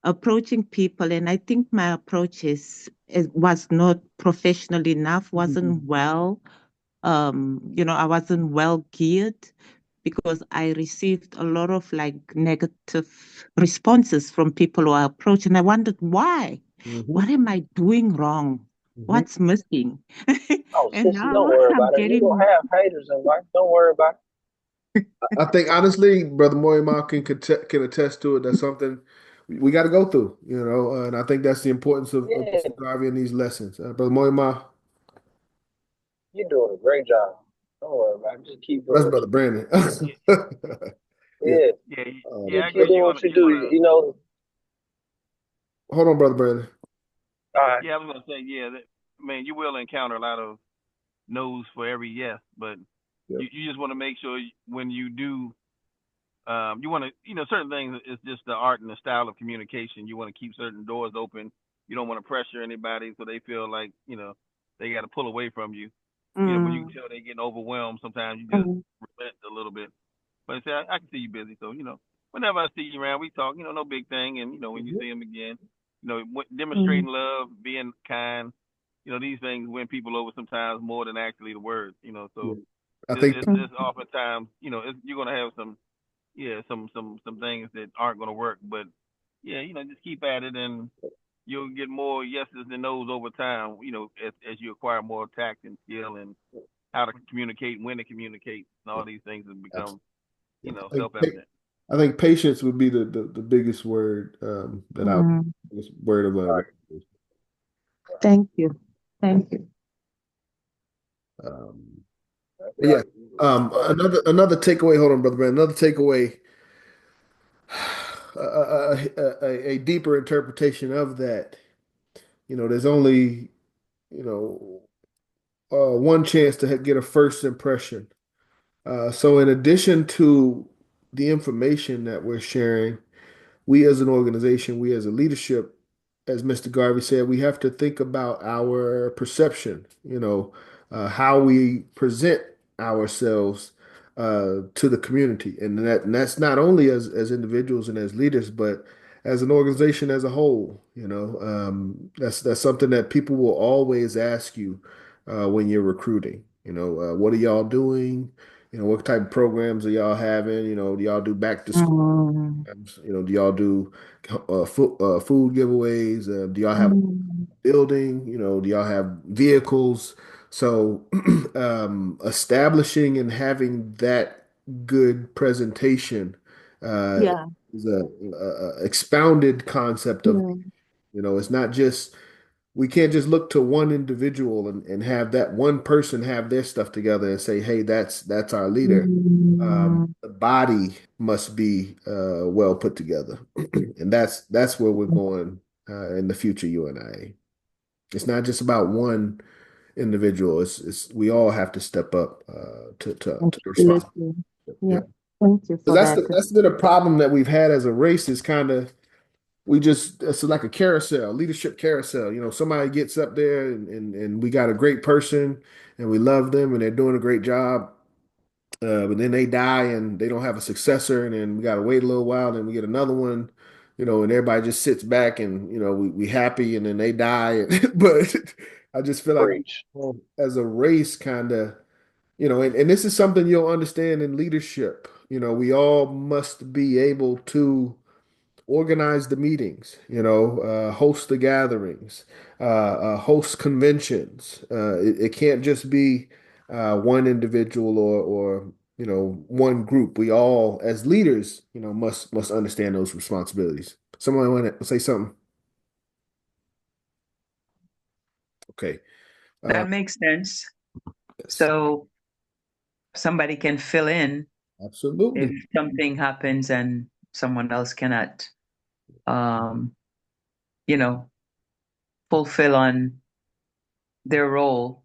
approaching people, and I think my approach was not professional enough, wasn't well. I wasn't well geared because I received a lot of negative responses from people who I approached, and I wondered why. What am I doing wrong? What's missing? Oh, And sissy, don't now worry I'm about it. You getting. gonna have haters in life. Don't worry about I think honestly, Brother Moima can attest to it. That's something we got to go through, and I think that's the importance of it. Mr. Garvey in these lessons. Brother Moima, You're doing a great job. Don't worry about it. Just keep that's doing what Brother you do. Brandon. Yeah. Yeah, Yeah, Um, yeah. I just keep agree. doing what you do. hold on, Brother Brandon. All right. Yeah, I was gonna say, yeah. Man, you will encounter a lot of no's for every yes, but Yep. you just want to make sure when you do, you want to, certain things. It's just the art and the style of communication. You want to keep certain doors open. You don't want to pressure anybody so they feel like they got to pull away from you. When you can Mm, tell they're getting overwhelmed, sometimes you just mm, relent a little bit. But say, I can see you busy, so whenever I see you around, we talk. No big thing, and when you see them again, demonstrating mm, love, being kind. These things win people over sometimes more than actually the words. Yeah. So I it's think it's, mm, it's oftentimes you're gonna have some things that aren't gonna work, but yeah, just keep at it, and you'll get more yeses than nos over time. As you acquire more tact and skill and how to communicate, when to communicate, and all these things have become yeah, self-evident. I think patience would be the biggest word that I mm. biggest word of All right. Thank you. Thank you. um, but Yeah. yeah. Another takeaway. Hold on, Brother Brandon. Another takeaway. A deeper interpretation of that. There's only one chance to get a first impression. So in addition to the information that we're sharing, we as an organization, we as a leadership, as Mr. Garvey said, we have to think about our perception, how we present ourselves to the community. And that's not only as individuals and as leaders, but as an organization as a whole. That's something that people will always ask you when you're recruiting. What are y'all doing? What type of programs are y'all having? Do y'all do back to school? Mm, Do y'all do food giveaways? Do y'all have mm, building? Do y'all have vehicles? So, establishing and having that good presentation uh, yeah. is a expounded concept of, Mm, it's not just, we can't just look to one individual and have that one person have their stuff together and say, hey, that's our leader. mm, The body must be well put together, and that's where we're going in the future UNIA. It's not just about one individual. It's we all have to step up to the responsibility. absolutely. Yeah, Yeah. Thank you because for that. that's been a problem that we've had as a race. Is kind of we just it's like a carousel, leadership carousel. Somebody gets up there and we got a great person and we love them and they're doing a great job. But then they die and they don't have a successor, and then we gotta wait a little while, and we get another one, and everybody just sits back and we happy, and then they die. But I just feel like Preach. as a race, kind of, and this is something you'll understand in leadership. We all must be able to organize the meetings, host the gatherings, host conventions. It can't just be one individual or one group. We all, as leaders, must understand those responsibilities. Someone want to say something? Okay. Uh, That makes sense. yes, So somebody can fill in if absolutely. something happens and someone else cannot, um, you know, fulfill on their role.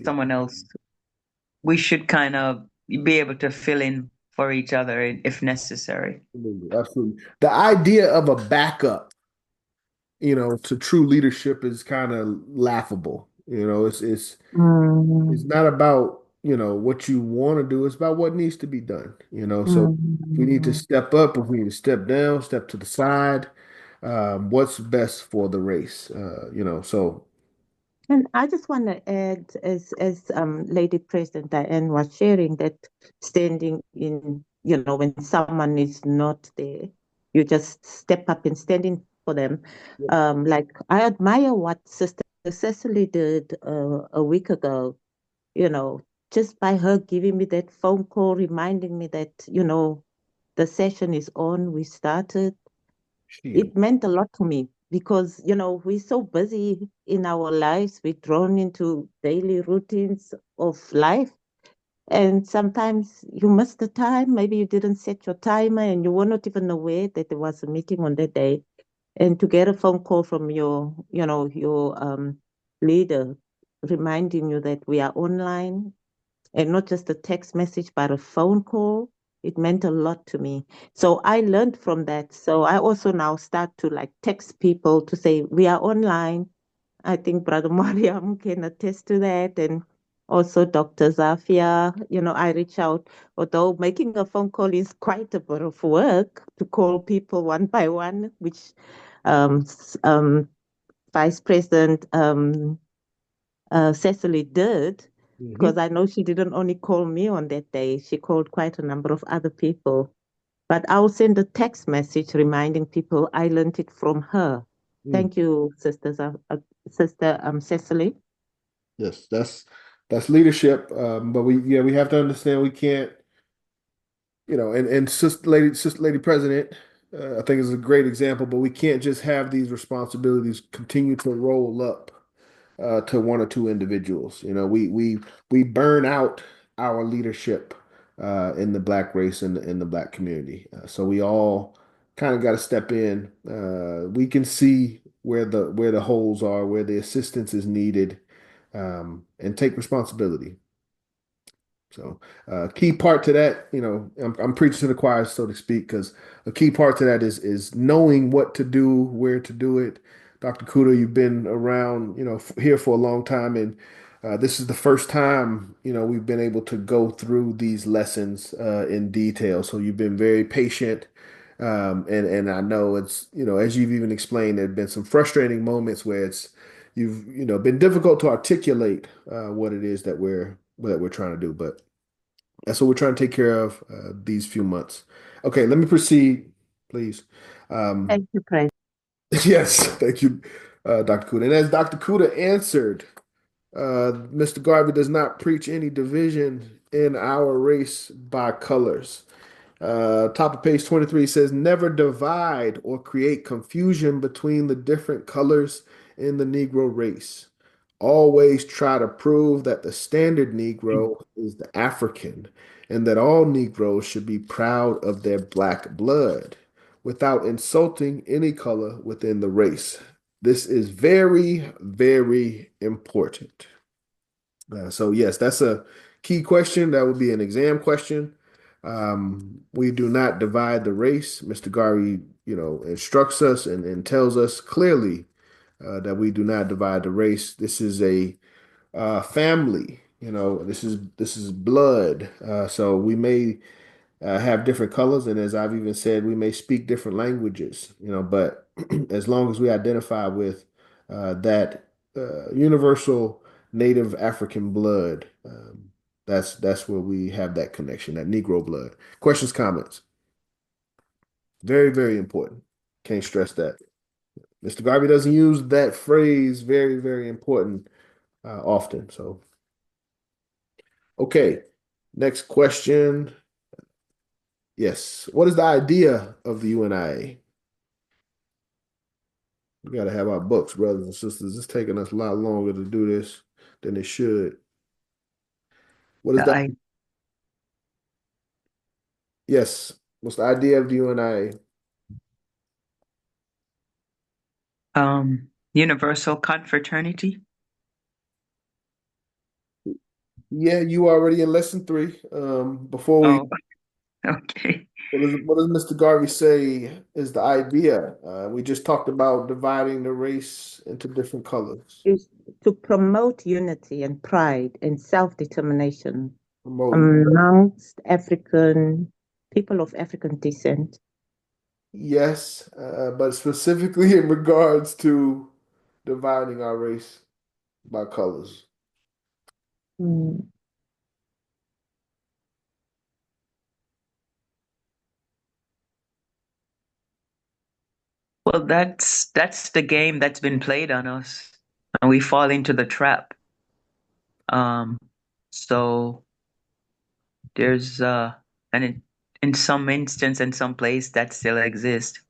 Someone else, we should kind of be able to fill in for each other if necessary. Absolutely. Absolutely. The idea of a backup, to true leadership is kind of laughable. It's Mm, not about, what you want to do. It's about what needs to be done, So if we need to mm. step up, if we need to step down, step to the side, what's best for the race, so And I just want to add, as Lady President Diane was sharing, that standing in, when someone is not there, you just step up and stand in for them. yep. Like I admire what Sister Cecily did a week ago. You know, just by her giving me that phone call, reminding me that the session is on, we started. She, It meant a lot to me because we're so busy in our lives, we're drawn into daily routines of life, and sometimes you miss the time. Maybe you didn't set your timer and you were not even aware that there was a meeting on that day, and to get a phone call from your leader reminding you that we are online, and not just a text message, but a phone call. It meant a lot to me. So I learned from that. So I also now start to like text people to say, we are online. I think Brother Mariam can attest to that. And also Dr. Zafia, I reach out, although making a phone call is quite a bit of work to call people one by one, which um, Vice President Cecily did, because Mhm. I know she didn't only call me on that day, she called quite a number of other people. But I'll send a text message reminding people I learned it from her. Mm. Thank you, Sister Cecily. Yes, that's leadership. But we have to understand we can't, and Sister Lady President, I think is a great example. But we can't just have these responsibilities continue to roll up to one or two individuals. We burn out our leadership in the black race and in the black community. So we all kind of got to step in. We can see where the holes are, where the assistance is needed, and take responsibility. So, key part to that, I'm preaching to the choir, so to speak, because a key part to that is knowing what to do, where to do it. Dr. Kudo, you've been around, here for a long time, and this is the first time, we've been able to go through these lessons in detail. So you've been very patient, and I know it's, as you've even explained, there've been some frustrating moments where you've, been difficult to articulate what it is that we're trying to do, but That's what we're trying to take care of these few months. Okay, let me proceed, please. Thank you, President. Yes, thank you, Dr. Kuda. And as Dr. Kuda answered, Mr. Garvey does not preach any division in our race by colors. Top of page 23 says, never divide or create confusion between the different colors in the Negro race. Always try to prove that the standard Negro is the African and that all Negroes should be proud of their black blood without insulting any color within the race. This is very, very important. So yes, that's a key question. That would be an exam question. We do not divide the race. Mr. Gari, instructs us and tells us clearly that we do not divide the race. This is a family. This is blood. So we may have different colors, and as I've even said, we may speak different languages. But as long as we identify with that universal Native African blood, that's where we have that connection, that Negro blood. Questions, comments? Very, very important. Can't stress that. Mr. Garvey doesn't use that phrase, very, very important, often. So, okay. Next question. Yes. What is the idea of the UNIA? We got to have our books, brothers and sisters. It's taking us a lot longer to do this than it should. What is that? I Yes. What's the idea of the UNIA? Universal confraternity. Yeah, you already in lesson 3. Before we, Oh, okay. what does Mr. Garvey say is the idea? We just talked about dividing the race into different colors. Is to promote unity and pride and self-determination Promote. amongst African people of African descent. Yes, but specifically in regards to dividing our race by colors. Mm. Well, that's the game that's been played on us, and we fall into the trap. Um, so there's and in some instance, in some place, that still exists,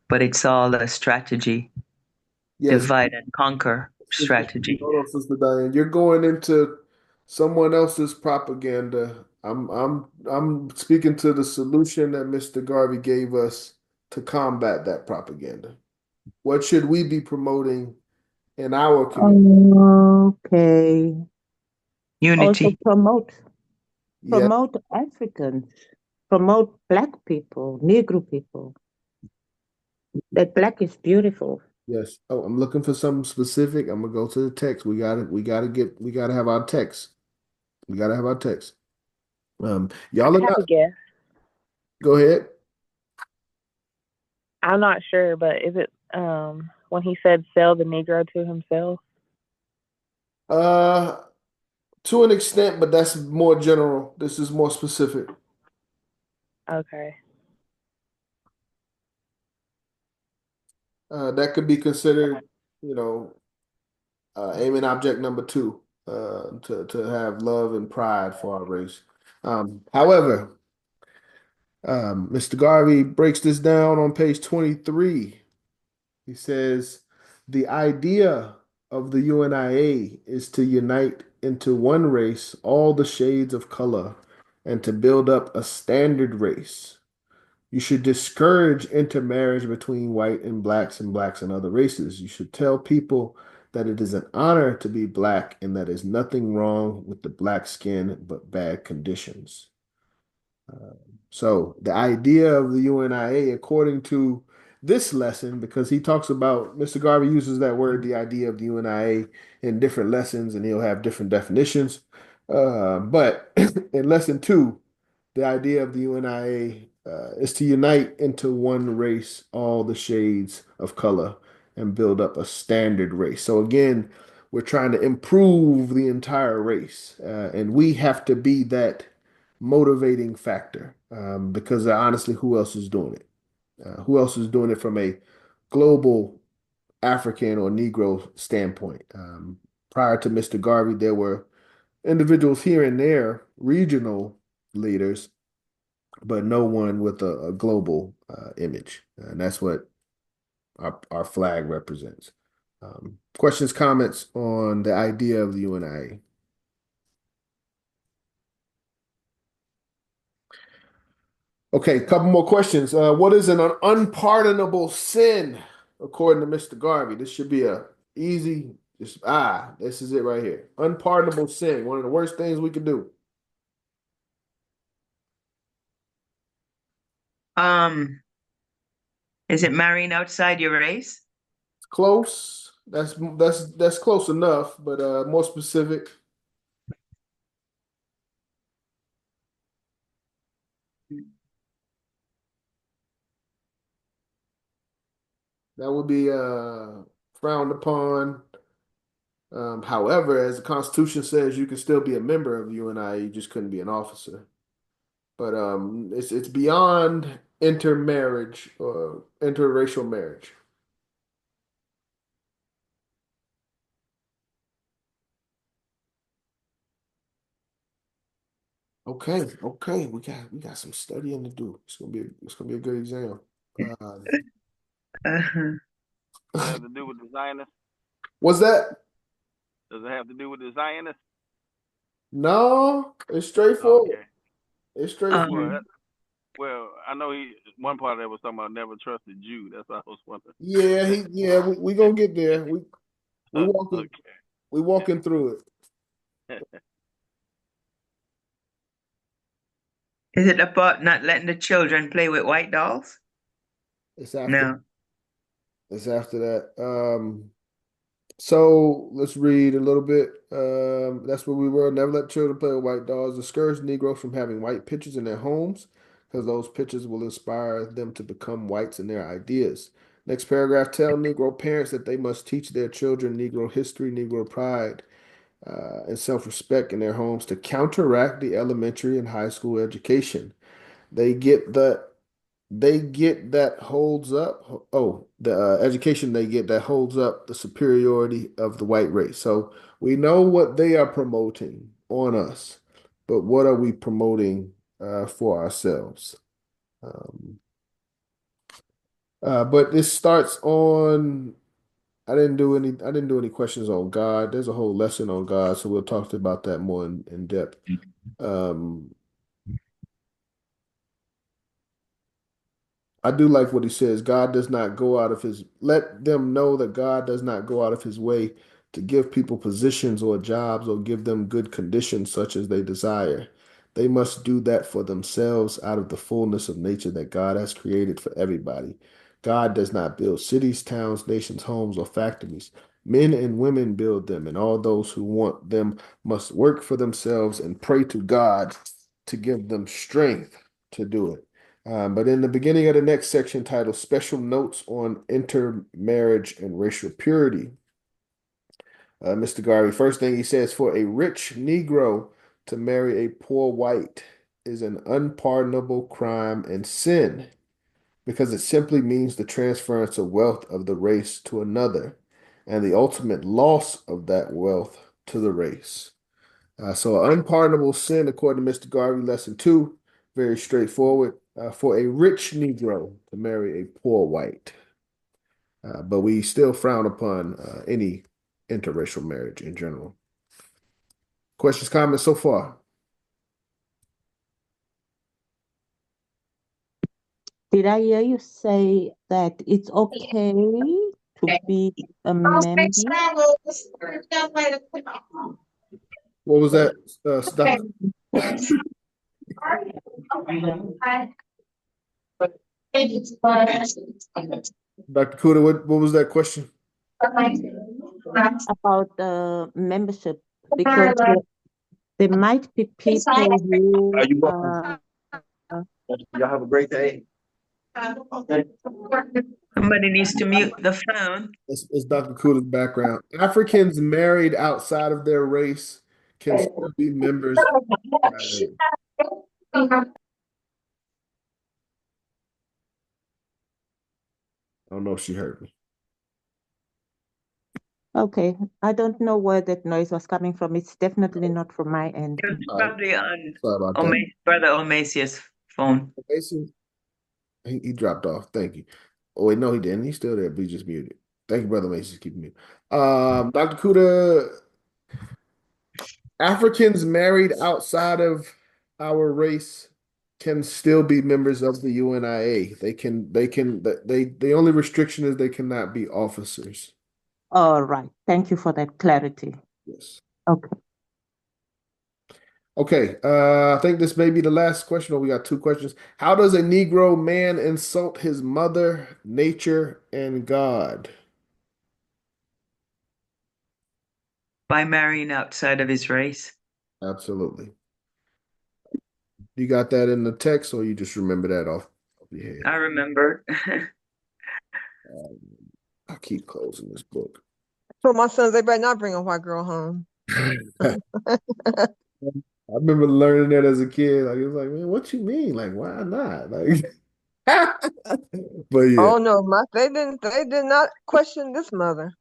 but it's all a strategy, Yes, divide and conquer Sister, strategy. hold on, Sister Diane. You're going into someone else's propaganda. I'm speaking to the solution that Mr. Garvey gave us to combat that propaganda. What should we be promoting in our community? Okay. Also Unity. Yeah, promote Africans, promote Black people, Negro people. That Black is beautiful. yes. Oh, I'm looking for something specific. I'm gonna go to the text. We gotta have our text. We gotta have our text. Y'all I are have not. a guess. Go ahead. I'm not sure, but is it when he said sell the Negro to himself? Uh, to an extent, but that's more general. This is more specific. Okay. That could be considered, aiming object number 2, to have love and pride for our race. However, Mr. Garvey breaks this down on page 23. He says, the idea of the UNIA is to unite into one race all the shades of color and to build up a standard race. You should discourage intermarriage between white and blacks and other races. You should tell people that it is an honor to be black and that there's nothing wrong with the black skin but bad conditions. Uh, so the idea of the UNIA, according to this lesson, because he talks about, Mr. Garvey uses that word, the idea of the UNIA, in different lessons, and he'll have different definitions. But in lesson 2, the idea of the UNIA is to unite into one race all the shades of color and build up a standard race. So again, we're trying to improve the entire race, and we have to be that motivating factor because honestly, who else is doing it? Who else is doing it from a global African or Negro standpoint? Prior to Mr. Garvey, there were individuals here and there, regional leaders, but no one with a global image. And that's what our flag represents. Questions, comments on the idea of the UNIA? Okay, a couple more questions. What is an unpardonable sin according to Mr. Garvey? This should be a easy, this is it right here. Unpardonable sin, one of the worst things we could do. Is it marrying outside your race? Close. That's close enough, but more specific. That would be frowned upon. However, as the Constitution says, you can still be a member of UNI, you just couldn't be an officer. But it's beyond intermarriage or interracial marriage. Okay, we got some studying to do. It's gonna be a good exam. Uh-huh. Does it have to do with the Zionists? What's that? Does it have to do with the Zionists? No, it's straightforward. Okay. It's straightforward. Well, I know one part of that was talking about never trust a Jew. That's what I was wondering. We gonna get there. We walking Okay. we walking through it. Is it about not letting the children play with white dolls? It's after No. it's after that. So let's read a little bit. That's where we were. Never let children play with white dolls. Discourage Negroes from having white pictures in their homes because those pictures will inspire them to become whites in their ideas. Next paragraph, tell Negro parents that they must teach their children Negro history, Negro pride, and self-respect in their homes to counteract the elementary and high school education. They get that holds up. Oh, the education they get that holds up the superiority of the white race. So we know what they are promoting on us, but what are we promoting for ourselves? But this starts on. I didn't do any questions on God. There's a whole lesson on God, so we'll talk about that more in depth. I do like what he says. God does not go out of his, let them know that God does not go out of his way to give people positions or jobs or give them good conditions such as they desire. They must do that for themselves out of the fullness of nature that God has created for everybody. God does not build cities, towns, nations, homes, or factories. Men and women build them, and all those who want them must work for themselves and pray to God to give them strength to do it. But in the beginning of the next section titled Special Notes on Intermarriage and Racial Purity, Mr. Garvey, first thing he says, for a rich Negro to marry a poor white is an unpardonable crime and sin because it simply means the transference of wealth of the race to another and the ultimate loss of that wealth to the race. So an unpardonable sin, according to Mr. Garvey, lesson 2, very straightforward. For a rich Negro to marry a poor white. But we still frown upon any interracial marriage in general. Questions, comments so far? Did I hear you say that it's okay to be a member? What was that, Dr. Dr. Kuda, what was that question? About the membership, because there might be people who Y'all have a great day. Somebody needs to mute the phone. It's Dr. Kuda's background. Africans married outside of their race can still be members of the UNIA. I don't know if she heard me. Okay, I don't know where that noise was coming from. It's definitely not from my end. It's All right. probably on Sorry about that. Brother Omasia's phone. Mason, he dropped off. Thank you. Oh, wait, no, he didn't. He's still there, but he just muted. Thank you, Brother Mason. Keep muted. Dr. Kuda, Africans married outside of our race can still be members of the UNIA. The only restriction is they cannot be officers. All right. Thank you for that clarity. Yes. Okay. Okay. I think this may be the last question, or we got two questions. How does a Negro man insult his mother, nature, and God? By marrying outside of his race. Absolutely. You got that in the text, or you just remember that off your head? I remember. I keep closing this book. So my sons, they better not bring a white girl home. I remember learning that as a kid. Like, it was like, man, what you mean? Like, why not? Like, but yeah. Oh no, they did not question this mother.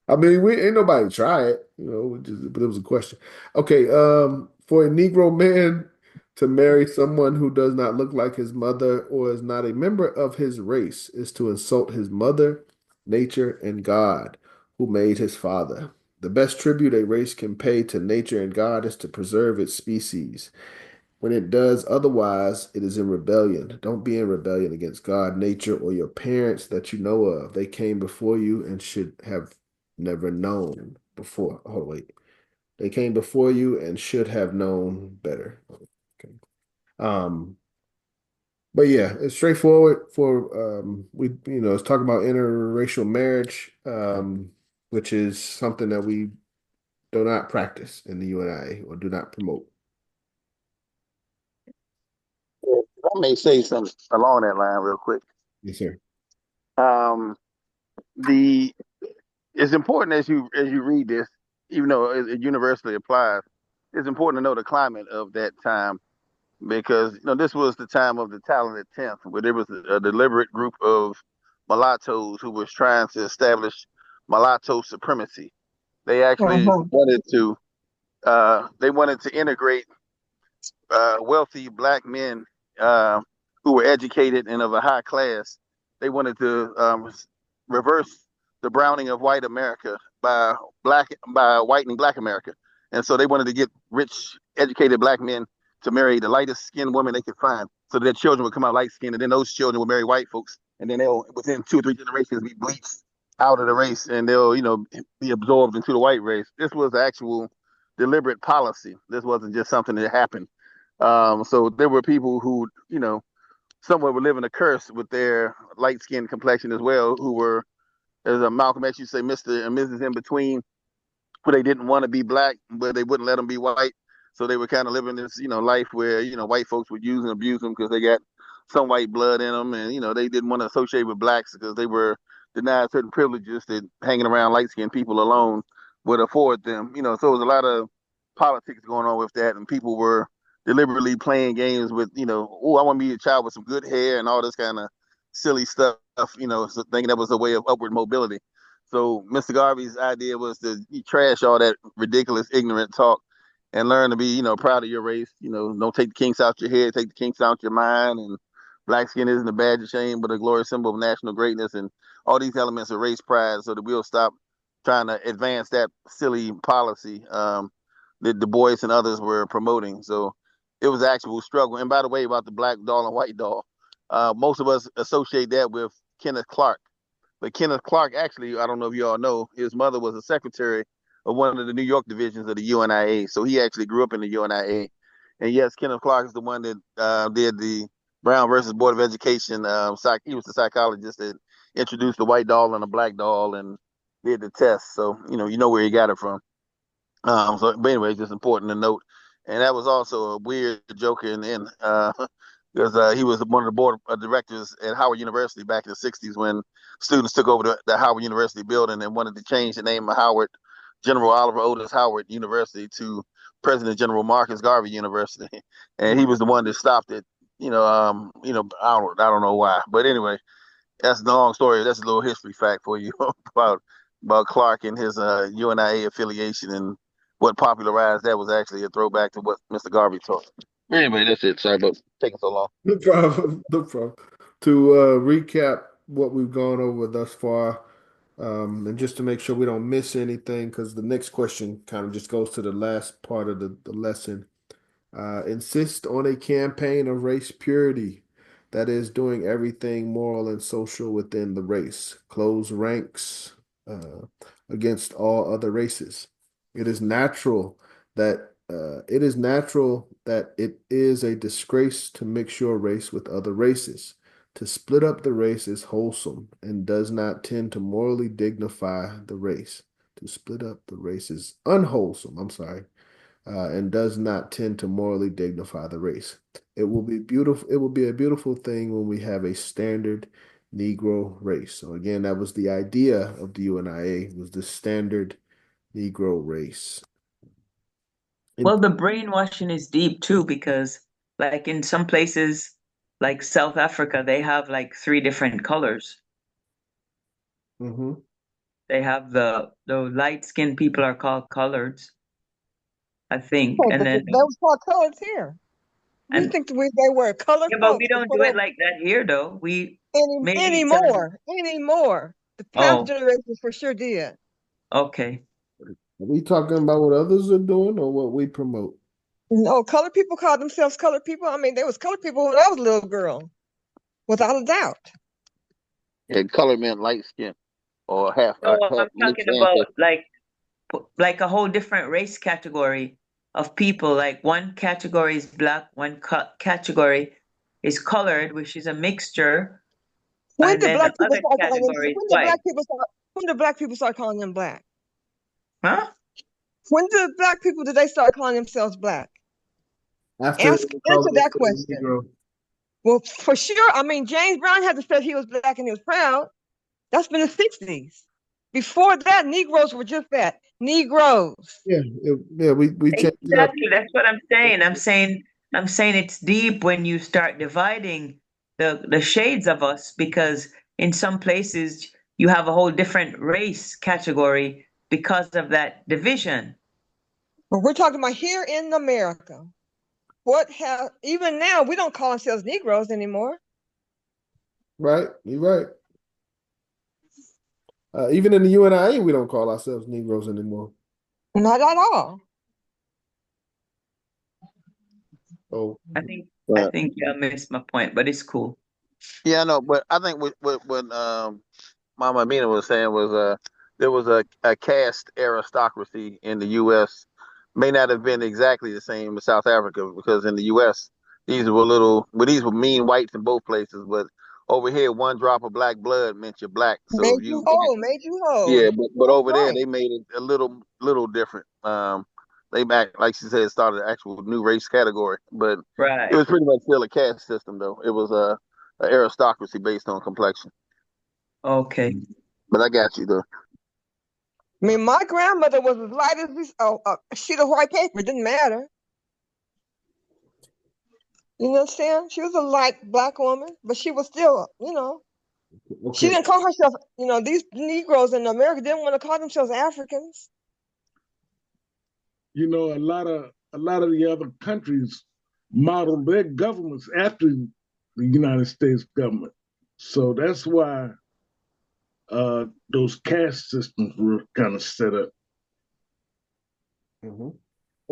I mean, we ain't nobody try it, but it was a question. Okay, for a Negro man to marry someone who does not look like his mother or is not a member of his race is to insult his mother, nature, and God, who made his father. The best tribute a race can pay to nature and God is to preserve its species. When it does otherwise, it is in rebellion. Don't be in rebellion against God, nature, or your parents that you know of. They came before you and should have never known before. Oh, wait. They came before you and should have known better. Okay. Um, but yeah, it's straightforward for it's talking about interracial marriage, which is something that we do not practice in the UNIA or do not promote. I may say something along that line real quick. Yes, sir. Um, the it's important as you read this, even though it universally applies. It's important to know the climate of that time because this was the time of the talented tenth, where there was a deliberate group of mulattoes who was trying to establish mulatto supremacy. They actually wanted to integrate wealthy black men uh, who were educated and of a high class. They wanted to reverse the browning of white America by whitening black America, and so they wanted to get rich, educated black men to marry the lightest skinned woman they could find, so that their children would come out light skinned, and then those children would marry white folks, and then they'll within 2 or 3 generations be bleached out of the race, and they'll be absorbed into the white race. This was actual deliberate policy. This wasn't just something that happened. So there were people who, somewhat were living a curse with their light skinned complexion as well, who were, as Malcolm X used to say, Mr. and Mrs. In Between, where they didn't want to be black, but they wouldn't let them be white. So they were kind of living this, life where, white folks would use and abuse them because they got some white blood in them. And, they didn't want to associate with blacks because they were denied certain privileges that hanging around light skinned people alone would afford them. So it was a lot of politics going on with that. And people were deliberately playing games with, oh, I want to be a child with some good hair and all this kind of silly stuff, so thinking that was a way of upward mobility. So Mr. Garvey's idea was to trash all that ridiculous, ignorant talk and learn to be, proud of your race. Don't take the kinks out your head, take the kinks out your mind. And black skin isn't a badge of shame, but a glorious symbol of national greatness. And all these elements of race pride, so that we'll stop trying to advance that silly policy that Du Bois and others were promoting. So it was actual struggle. And by the way, about the black doll and white doll, most of us associate that with Kenneth Clark. But Kenneth Clark, actually, I don't know if you all know, his mother was a secretary of one of the New York divisions of the UNIA. So he actually grew up in the UNIA. And yes, Kenneth Clark is the one that did the Brown versus Board of Education. He was the psychologist that introduced the white doll and the black doll and did the test. So, you know where he got it from. But anyway, it's just important to note. And that was also a weird joke because he was one of the board of directors at Howard University back in the 60s when students took over the Howard University building and wanted to change the name of Howard, General Oliver Otis Howard University, to President General Marcus Garvey University, and he was the one that stopped it. I don't know why, but anyway, that's the long story. That's a little history fact for you about Clark and his UNIA affiliation, and what popularized that was actually a throwback to what Mr. Garvey taught. Anyway, that's it. Sorry about taking so long. No problem. No problem. To recap what we've gone over thus far, and just to make sure we don't miss anything, because the next question kind of just goes to the last part of the lesson. Insist on a campaign of race purity, that is, doing everything moral and social within the race. Close ranks uh, against all other races. It is natural that it is a disgrace to mix your race with other races. To split up the race is wholesome and does not tend to morally dignify the race. To split up the race is unwholesome, I'm sorry, and does not tend to morally dignify the race. It will be beautiful. It will be a beautiful thing when we have a standard Negro race. So again, that was the idea of the UNIA, was the standard Negro race. Well, the brainwashing is deep too, because like in some places, like South Africa, they have like three different colors. Mm-hmm. They have the light skinned people are called coloreds, I think. Oh, And but then that was called colors here. We and think they were colored yeah, but we folks don't do it like that here though. We maybe some anymore. The past oh, generations for sure did. okay. Are we talking about what others are doing or what we promote? No, colored people called themselves colored people. I mean, there was colored people when I was a little girl, without a doubt. Yeah, color meant light skin or No, half I'm talking mixed about ancestry. like a whole different race category of people. Like one category is black, one category is colored, which is a mixture, When and did then the black people other start calling them? category is When did white. black people start? When did black people start calling them black? Huh? When did black people did they start calling themselves black? After they Answer called that themselves question. Negro. Well, for sure. I mean, James Brown had to say he was black and he was proud. That's been the 60s. Before that, Negroes were just that, Negroes. Yeah, we changed it up. Exactly. That's what I'm saying. I'm saying it's deep when you start dividing the shades of us, because in some places you have a whole different race category because of that division. But we're talking about here in America. Even now we don't call ourselves Negroes anymore. Right, you're right. Even in the UNIA, we don't call ourselves Negroes anymore. Not at all. Oh, I think you missed my point, but it's cool. Yeah, I know, but I think what Mama Amina was saying was there was a caste aristocracy in the U.S. May not have been exactly the same as South Africa, because in the U.S. these were mean whites in both places, but over here one drop of black blood meant you're black. So Made you whole. yeah, but That's over there right. they made it a little different. They back, like she said, started an actual new race category, but it Right. was pretty much still a caste system though. It was a aristocracy based on complexion. Okay. But I got you though. I mean, my grandmother was as light as a sheet of white paper. It didn't matter. You know what I'm saying? She was a light black woman, but she was still, she okay. didn't call herself, these Negroes in America didn't want to call themselves Africans. A lot of the other countries modeled their governments after the United States government. So that's why those caste systems were kind of set up. Mm-hmm.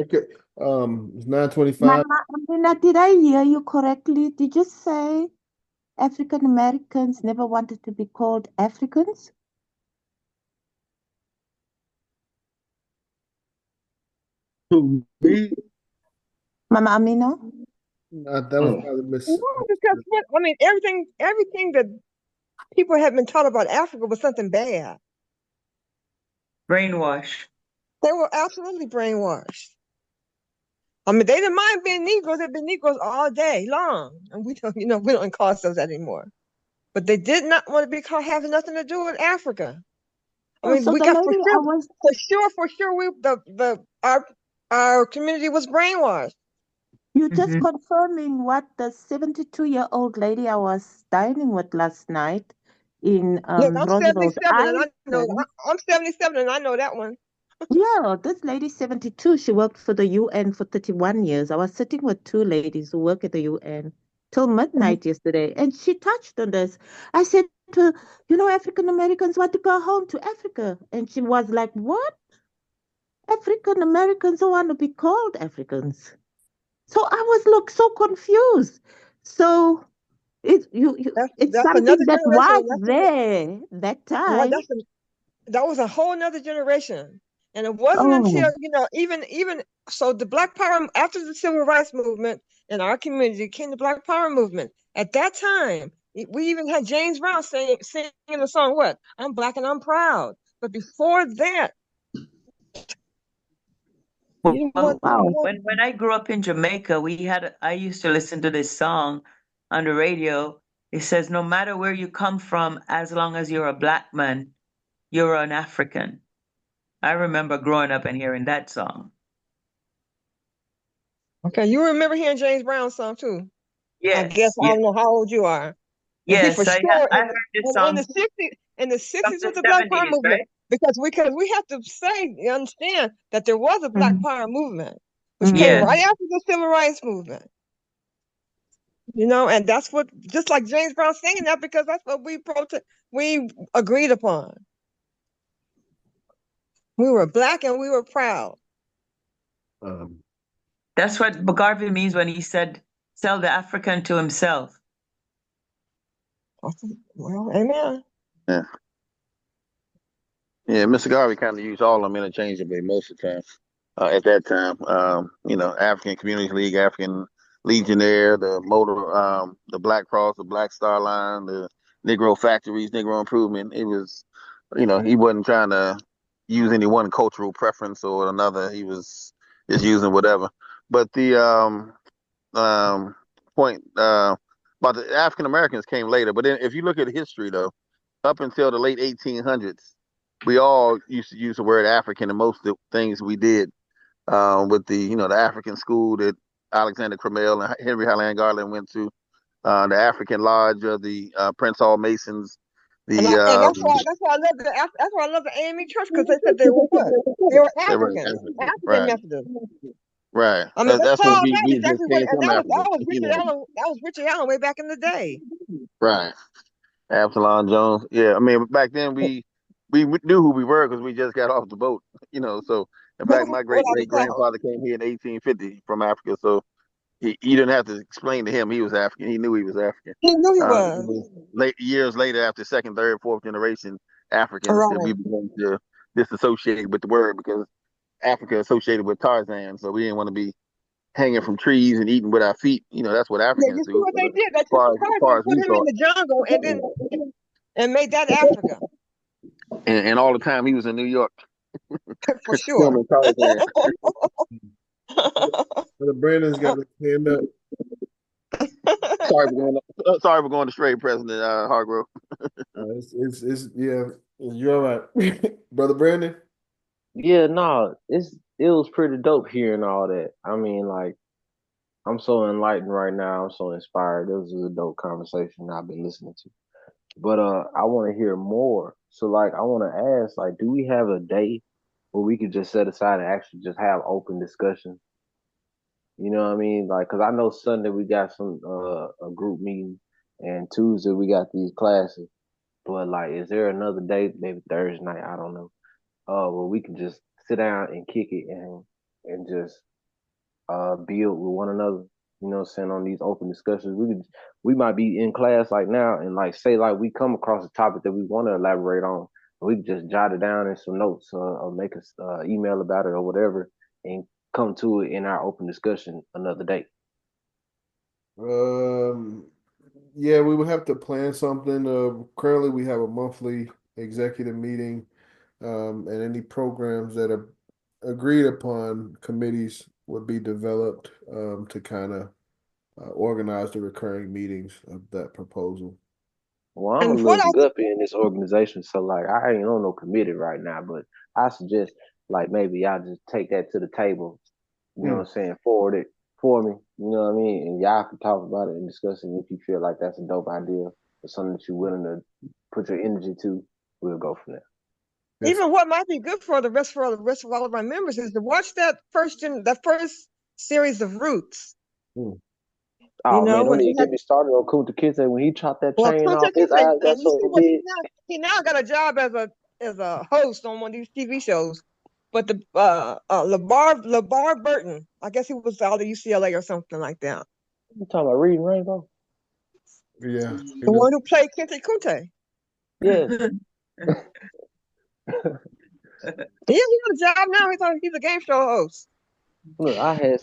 Okay. It's 9:25. Mama Amina, did I hear you correctly? Did you say African Americans never wanted to be called Africans? Who, me? Mama Amina? That was Oh, probably No, Miss. because everything that people have been taught about Africa was something bad. Brainwash. They were absolutely brainwashed. I mean, they didn't mind being Negroes. They've been Negroes all day long, and we don't call ourselves that anymore. But they did not want to be called having nothing to do with Africa. I Oh, mean, so we the got lady I was for sure, we our community was brainwashed. You're just confirming what the 72-year-old lady I was dining with last night in Look, I'm Rondebosch 77 and I know Island. I'm 77 and I know that one. Yeah, this lady's 72. She worked for the UN for 31 years. I was sitting with two ladies who work at the UN till midnight yesterday, and she touched on this. I said to her, African Americans want to go home to Africa. And she was like, what? African Americans don't want to be called Africans. So I was so confused. So it's That's another something that was generation. there that time. That was a whole nother generation. And it wasn't Oh, until, even so the Black Power, after the Civil Rights Movement in our community came the Black Power movement. At that time, we even had James Brown singing the song, what? I'm Black and I'm proud. But before that, you Well, want to when I grew up in Jamaica, I used to listen to this song on the radio. It says, "No matter where you come from, as long as you're a black man, you're an African." I remember growing up and hearing that song. Okay, you remember hearing James Brown's song too. I guess Yes, I yes, don't know how old you are. But he for yes. sure I heard this in song the 60s from with the the Black Power 70s, movement right? because we have to say understand that there was a Black Power movement which came Yes. mm-hmm. right after the Civil Rights movement. And that's what just like James Brown saying that because that's what we agreed upon. We were black and we were proud. Um, That's what Garvey means when he said, "Sell the African to himself." Well, amen. Yeah, yeah. Mr. Garvey kind of used all of them interchangeably most of the time. At that time, African Community League, African Legionnaire, the Black Cross, the Black Star Line, the Negro Factories, Negro Improvement. It was, he wasn't trying to use any one cultural preference or another. He was just using whatever. But the point about the African Americans came later. But then if you look at history, though, up until the late 1800s, we all used to use the word African in most of the things we did. With the African school that Alexander Crummell and Henry Highland Garland went to, the African Lodge of the Prince Hall Masons, the And that's why I love that's why I love the AME Church because they said they were what? They were they were African, African, African right, Methodists. right. I mean, That's what Paul, that we exactly just what, came and from Africa. that was Richard Allen. That was Richard Allen way back in the day. Right. Absalom Jones. Yeah, I mean, back then we knew who we were because we just got off the boat. So in fact, my great Without a great doubt, grandfather came here in 1850 from Africa, so he didn't have to explain to him he was African. He knew he was African. he knew he It was. was years later, after second, third, fourth generation Africans, that Right. we began to disassociate with the word because Africa associated with Tarzan, so we didn't want to be hanging from trees and eating with our feet. That's what Yeah, Africans you see do. what they did? They As took far the as, as Tarzan far and as put we him in thought, the jungle, and made that Africa and all the time he was in New York for sure. filming Tarzan. Brother Brandon's got his hand up. Sorry for going astray, President Hargrove. It's yeah, you're all right. Brother Brandon. Yeah, no, it was pretty dope hearing all that. I mean, like, I'm so enlightened right now. I'm so inspired. This is a dope conversation I've been listening to. But I want to hear more. So like, I want to ask, like, do we have a day where we could just set aside and actually just have open discussion? You know what I mean? Like, cause I know Sunday we got some a group meeting, and Tuesday we got these classes. But like, is there another day, maybe Thursday night? I don't know. Where we can just sit down and kick it and just build with one another. You know what I'm saying? On these open discussions, we might be in class like now and like say like we come across a topic that we want to elaborate on. We can just jot it down in some notes or make us email about it or whatever and come to it in our open discussion another day. Um, yeah, we would have to plan something. Currently, we have a monthly executive meeting, and any programs that are agreed upon committees would be developed to kind of organize the recurring meetings of that proposal. Well, I'm a And what little I guppy in this organization, so like I ain't on no committee right now, but I suggest like maybe y'all just take that to the table you know what I'm saying, forward it for me. You know what I mean? And y'all can talk about it and discuss it. If you feel like that's a dope idea or something that you're willing to put your energy to, we'll go from there. Yes. Even what might be good for the rest of all of our members is to watch that first series of Roots. Oh man, don't when even get me started on Kunta Kinte when he chopped that well, chain off. Kunta His Kinte, eyes got and you see so what big. he now got a job as a host on one of these TV shows. But the LeVar Burton, I guess he was out of UCLA or something like that. You talking about Reading Rainbow? Yeah. The one who played Kente Kunte. Yes. Yeah, he got a job now. He's a game show host. Look, I had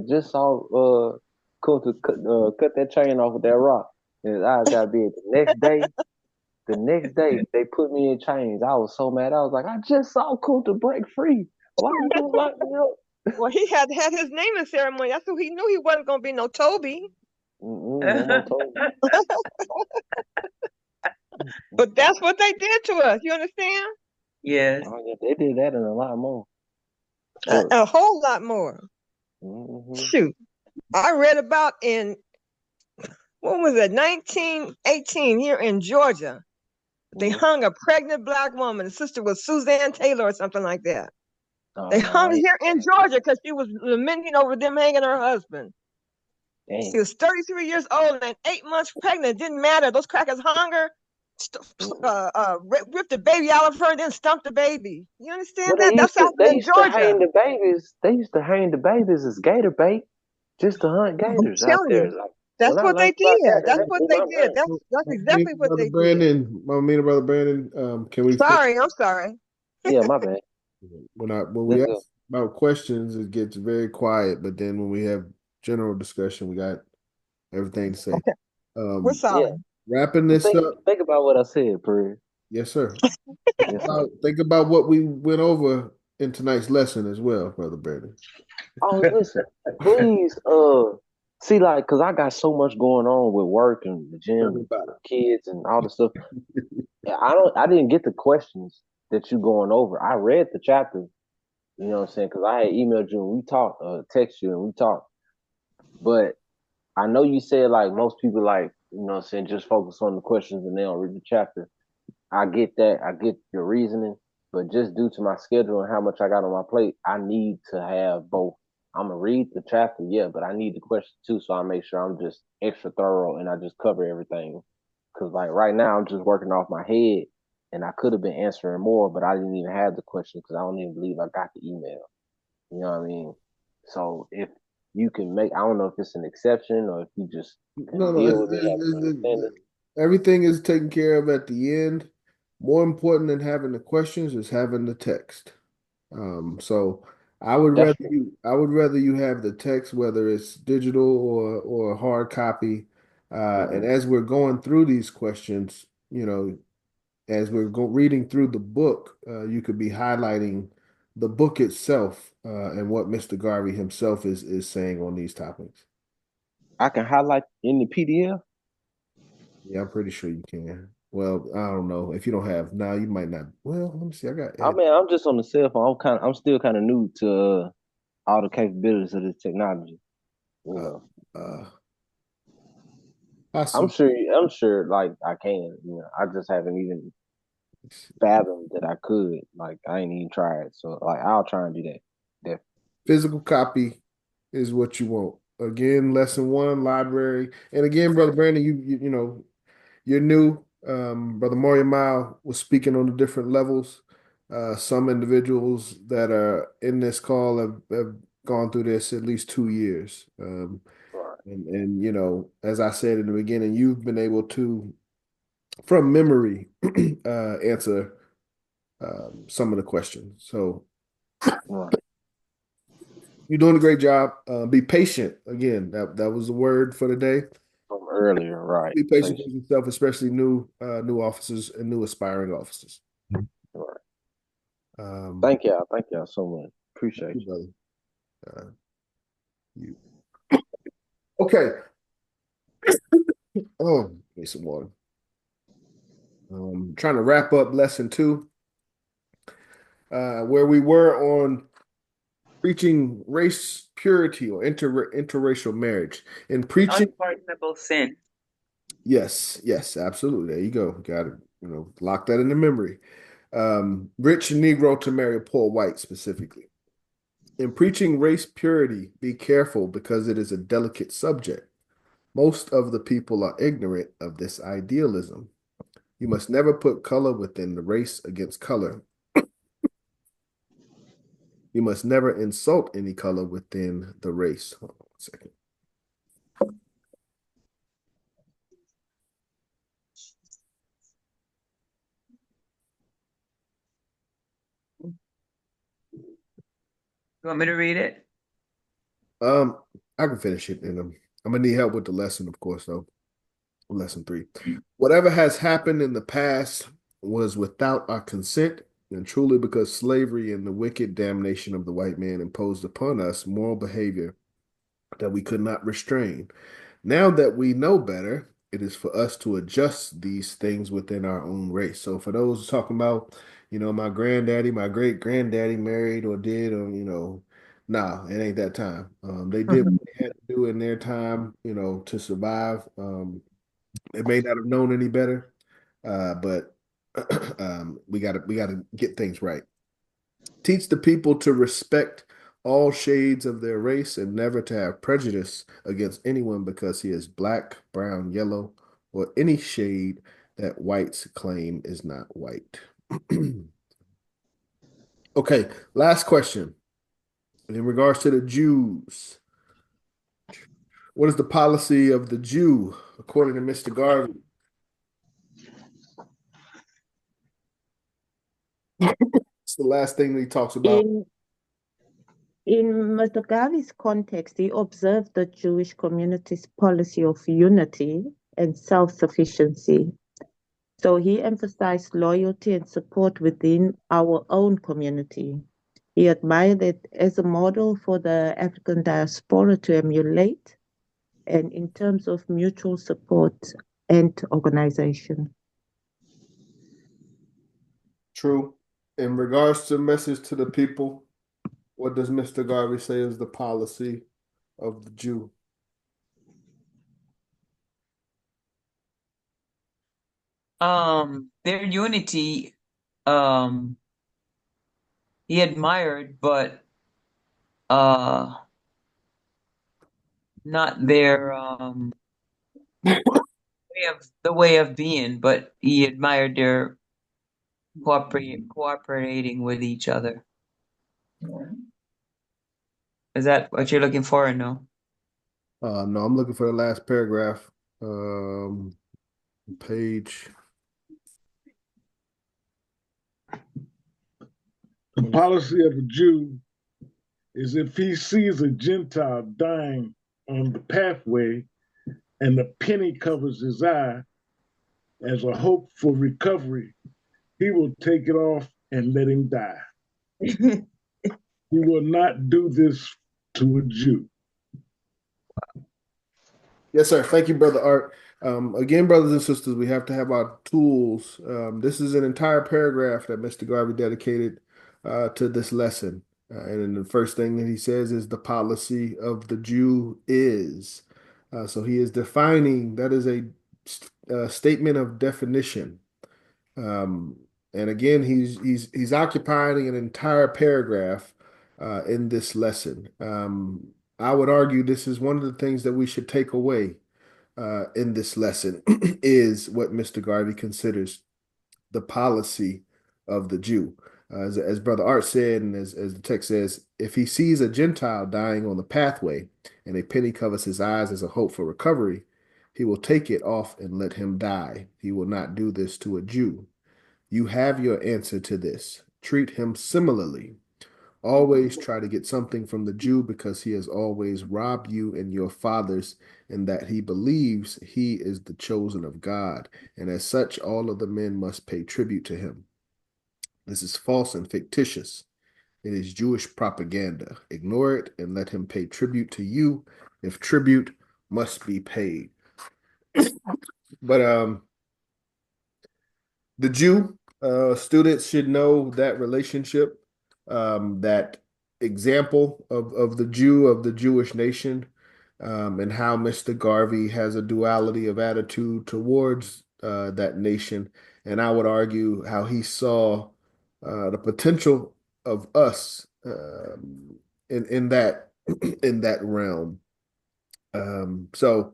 just saw Kunta cut that chain off with that rock, and his eyes got big. The next day, they put me in chains. I was so mad. I was like, I just saw Kunta break free. Why you gonna lock me up? Well, he had his naming ceremony. That's who he knew he wasn't going to be no Toby. No more Toby. But that's what they did to us. You understand? Yes. Oh, yeah, they did that and a lot more. A whole lot more. Mm-hmm. Shoot. I read about in, what was it, 1918 here in Georgia. They hung a pregnant black woman. The sister was Suzanne Taylor or something like that. They hung her here in Georgia because she was lamenting over them hanging her husband. Dang. She was 33 years old and 8 months pregnant. It didn't matter. Those crackers hung her, ripped the baby out of her, then stumped the baby. You understand Well, that? That's happening in Georgia. hang the babies. They used to hang the babies as gator bait, just to hunt gators out there. Like, that's what they did. That's what they did. That's exactly what they did. Brother Brandon, can we? Sorry, I'm sorry. Yeah, my bad. When we ask about questions, it gets very quiet. But then when we have general discussion, we got everything to say. We're sorry. Wrapping this up. Think about what I said, Prue. Yes, sir. Think about what we went over in tonight's lesson as well, Brother Brandon. Oh, listen, please, see, like, cause I got so much going on with work and the gym, kids, and all the stuff. I didn't get the questions that you going over. I read the chapter, you know what I'm saying? Cause I had emailed you and we talked, text you and we talked. But I know you said like most people like, you know what I'm saying, just focus on the questions and they don't read the chapter. I get that. I get your reasoning. But just due to my schedule and how much I got on my plate, I need to have both. I'm gonna read the chapter, yeah, but I need the question too, so I make sure I'm just extra thorough and I just cover everything. Cause like right now, I'm just working off my head, and I could have been answering more, but I didn't even have the question because I don't even believe I got the email. You know what I mean? So if you can make, I don't know if it's an exception or if you just can deal with me. Everything is taken care of at the end. More important than having the questions is having the text. So I would rather you have the text, whether it's digital or hard copy. And as we're going through these questions, you know, as we're reading through the book, you could be highlighting the book itself and what Mr. Garvey himself is saying on these topics. I can highlight in the PDF. Yeah, I'm pretty sure you can. Well, I don't know if you don't have now. You might not. Well, let me see. I mean, I'm just on the cell phone. I'm still kind of new to all the capabilities of this technology. You know, I'm sure. Like I can. You know, I just haven't even fathomed that I could. Like I ain't even tried. So like I'll try and do that. Definitely. Physical copy is what you want. Again, lesson one, library. And again, Brother Brandon, you know, you're new. Brother Mario Mile was speaking on the different levels. Some individuals that are in this call have gone through this at least 2 years. And you know, as I said in the beginning, you've been able to, from memory, answer some of the questions. So you're doing a great job. Be patient. Again, that was the word for the day. From earlier, right? Be patient with yourself, especially new officers and new aspiring officers. Right. Thank y'all so much. Appreciate you, brother. Okay. Oh, need some water. Trying to wrap up lesson 2. Where we were on preaching race purity or interracial marriage. In preaching, unpardonable sin. yes, yes, absolutely. There you go. Got it. Lock that in the memory. Rich Negro to marry a poor white specifically. In preaching race purity, be careful because it is a delicate subject. Most of the people are ignorant of this idealism. You must never put color within the race against color. You must never insult any color within the race. Hold on 1 second. You want me to read it? I can finish it, and I'm gonna need help with the lesson, of course, though. Lesson 3. Whatever has happened in the past was without our consent, and truly because slavery and the wicked damnation of the white man imposed upon us moral behavior that we could not restrain. Now that we know better, it is for us to adjust these things within our own race. So for those talking about, my granddaddy, my great granddaddy married or did, or, nah, it ain't that time. They did what they had to do in their time, to survive. They may not have known any better, but we gotta get things right. Teach the people to respect all shades of their race and never to have prejudice against anyone because he is black, brown, yellow, or any shade that whites claim is not white. Okay, last question. In regards to the Jews, what is the policy of the Jew according to Mr. Garvey? It's the last thing that he talks about. In Mr. Garvey's context, he observed the Jewish community's policy of unity and self-sufficiency. So he emphasized loyalty and support within our own community. He admired it as a model for the African diaspora to emulate, and in terms of mutual support and organization. True. In regards to message to the people, what does Mr. Garvey say is the policy of the Jew? Their unity, he admired, but not their way of being, but he admired their cooperating with each other. Is that what you're looking for or no? No, I'm looking for the last paragraph. Page. The policy of a Jew is if he sees a Gentile dying on the pathway and the penny covers his eye as a hope for recovery, he will take it off and let him die. He will not do this to a Jew. Yes, sir. Thank you, Brother Art. Again, brothers and sisters, we have to have our tools. This is an entire paragraph that Mr. Garvey dedicated to this lesson. And then the first thing that he says is the policy of the Jew is. So he is defining, that is a statement of definition. And again, he's occupying an entire paragraph in this lesson. I would argue this is one of the things that we should take away in this lesson is what Mr. Garvey considers the policy of the Jew. As Brother Art said, and as the text says, if he sees a Gentile dying on the pathway and a penny covers his eyes as a hope for recovery, he will take it off and let him die. He will not do this to a Jew. You have your answer to this. Treat him similarly. Always try to get something from the Jew because he has always robbed you and your fathers, and that he believes he is the chosen of God, and as such, all of the men must pay tribute to him. This is false and fictitious. It is Jewish propaganda. Ignore it and let him pay tribute to you if tribute must be paid. But the Jew students should know that relationship that example of the Jew, of the Jewish nation, and how Mr. Garvey has a duality of attitude towards that nation. And I would argue how he saw the potential of us in that in that realm. So,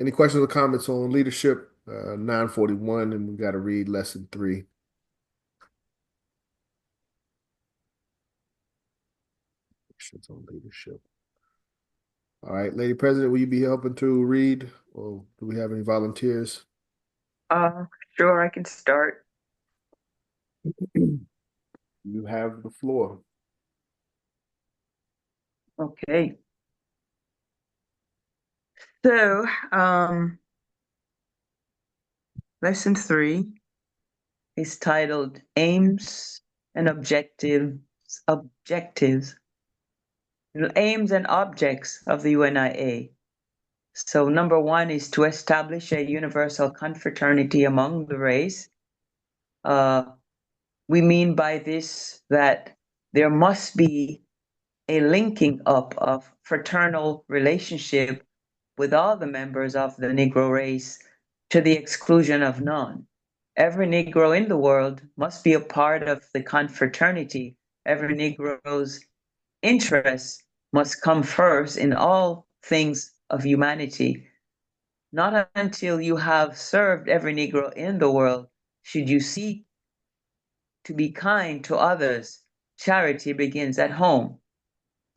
any questions or comments on leadership? 941, and we got to read lesson 3. Questions on leadership. All right, Lady President, will you be helping to read, or do we have any volunteers? Sure, I can start. You have the floor. Okay. So, lesson 3 is titled Aims and Objectives, Aims and Objects of the UNIA. So number 1 is to establish a universal confraternity among the race. We mean by this that there must be a linking up of fraternal relationship with all the members of the Negro race to the exclusion of none. Every Negro in the world must be a part of the confraternity. Every Negro's interests must come first in all things of humanity. Not until you have served every Negro in the world should you seek to be kind to others. Charity begins at home.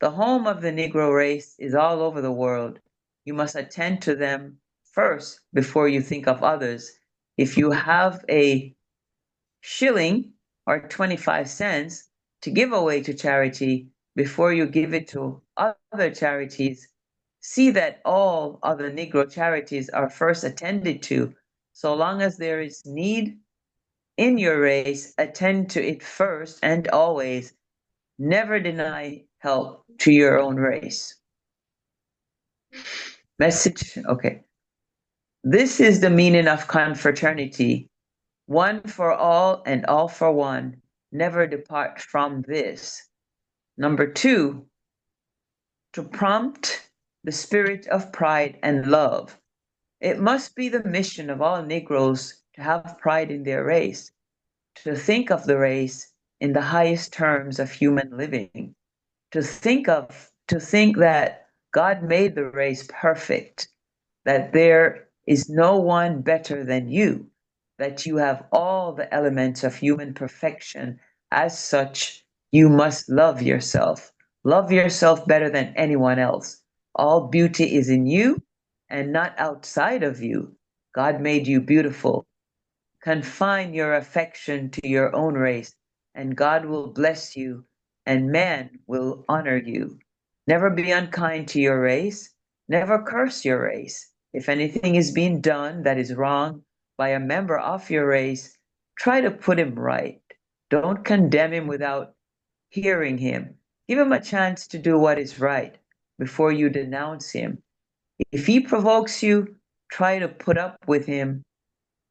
The home of the Negro race is all over the world. You must attend to them first before you think of others. If you have a shilling or 25 cents to give away to charity, before you give it to other charities, see that all other Negro charities are first attended to. So long as there is need in your race, attend to it first and always. Never deny help to your own race. Message, okay. This is the meaning of confraternity. One for all and all for one. Never depart from this. Number 2, to prompt the spirit of pride and love. It must be the mission of all Negroes to have pride in their race, to think of the race in the highest terms of human living, to think that God made the race perfect, that there is no one better than you, that you have all the elements of human perfection. As such, you must love yourself. Love yourself better than anyone else. All beauty is in you and not outside of you. God made you beautiful. Confine your affection to your own race, and God will bless you, and man will honor you. Never be unkind to your race. Never curse your race. If anything is being done that is wrong by a member of your race, try to put him right. Don't condemn him without hearing him. Give him a chance to do what is right before you denounce him. If he provokes you, try to put up with him,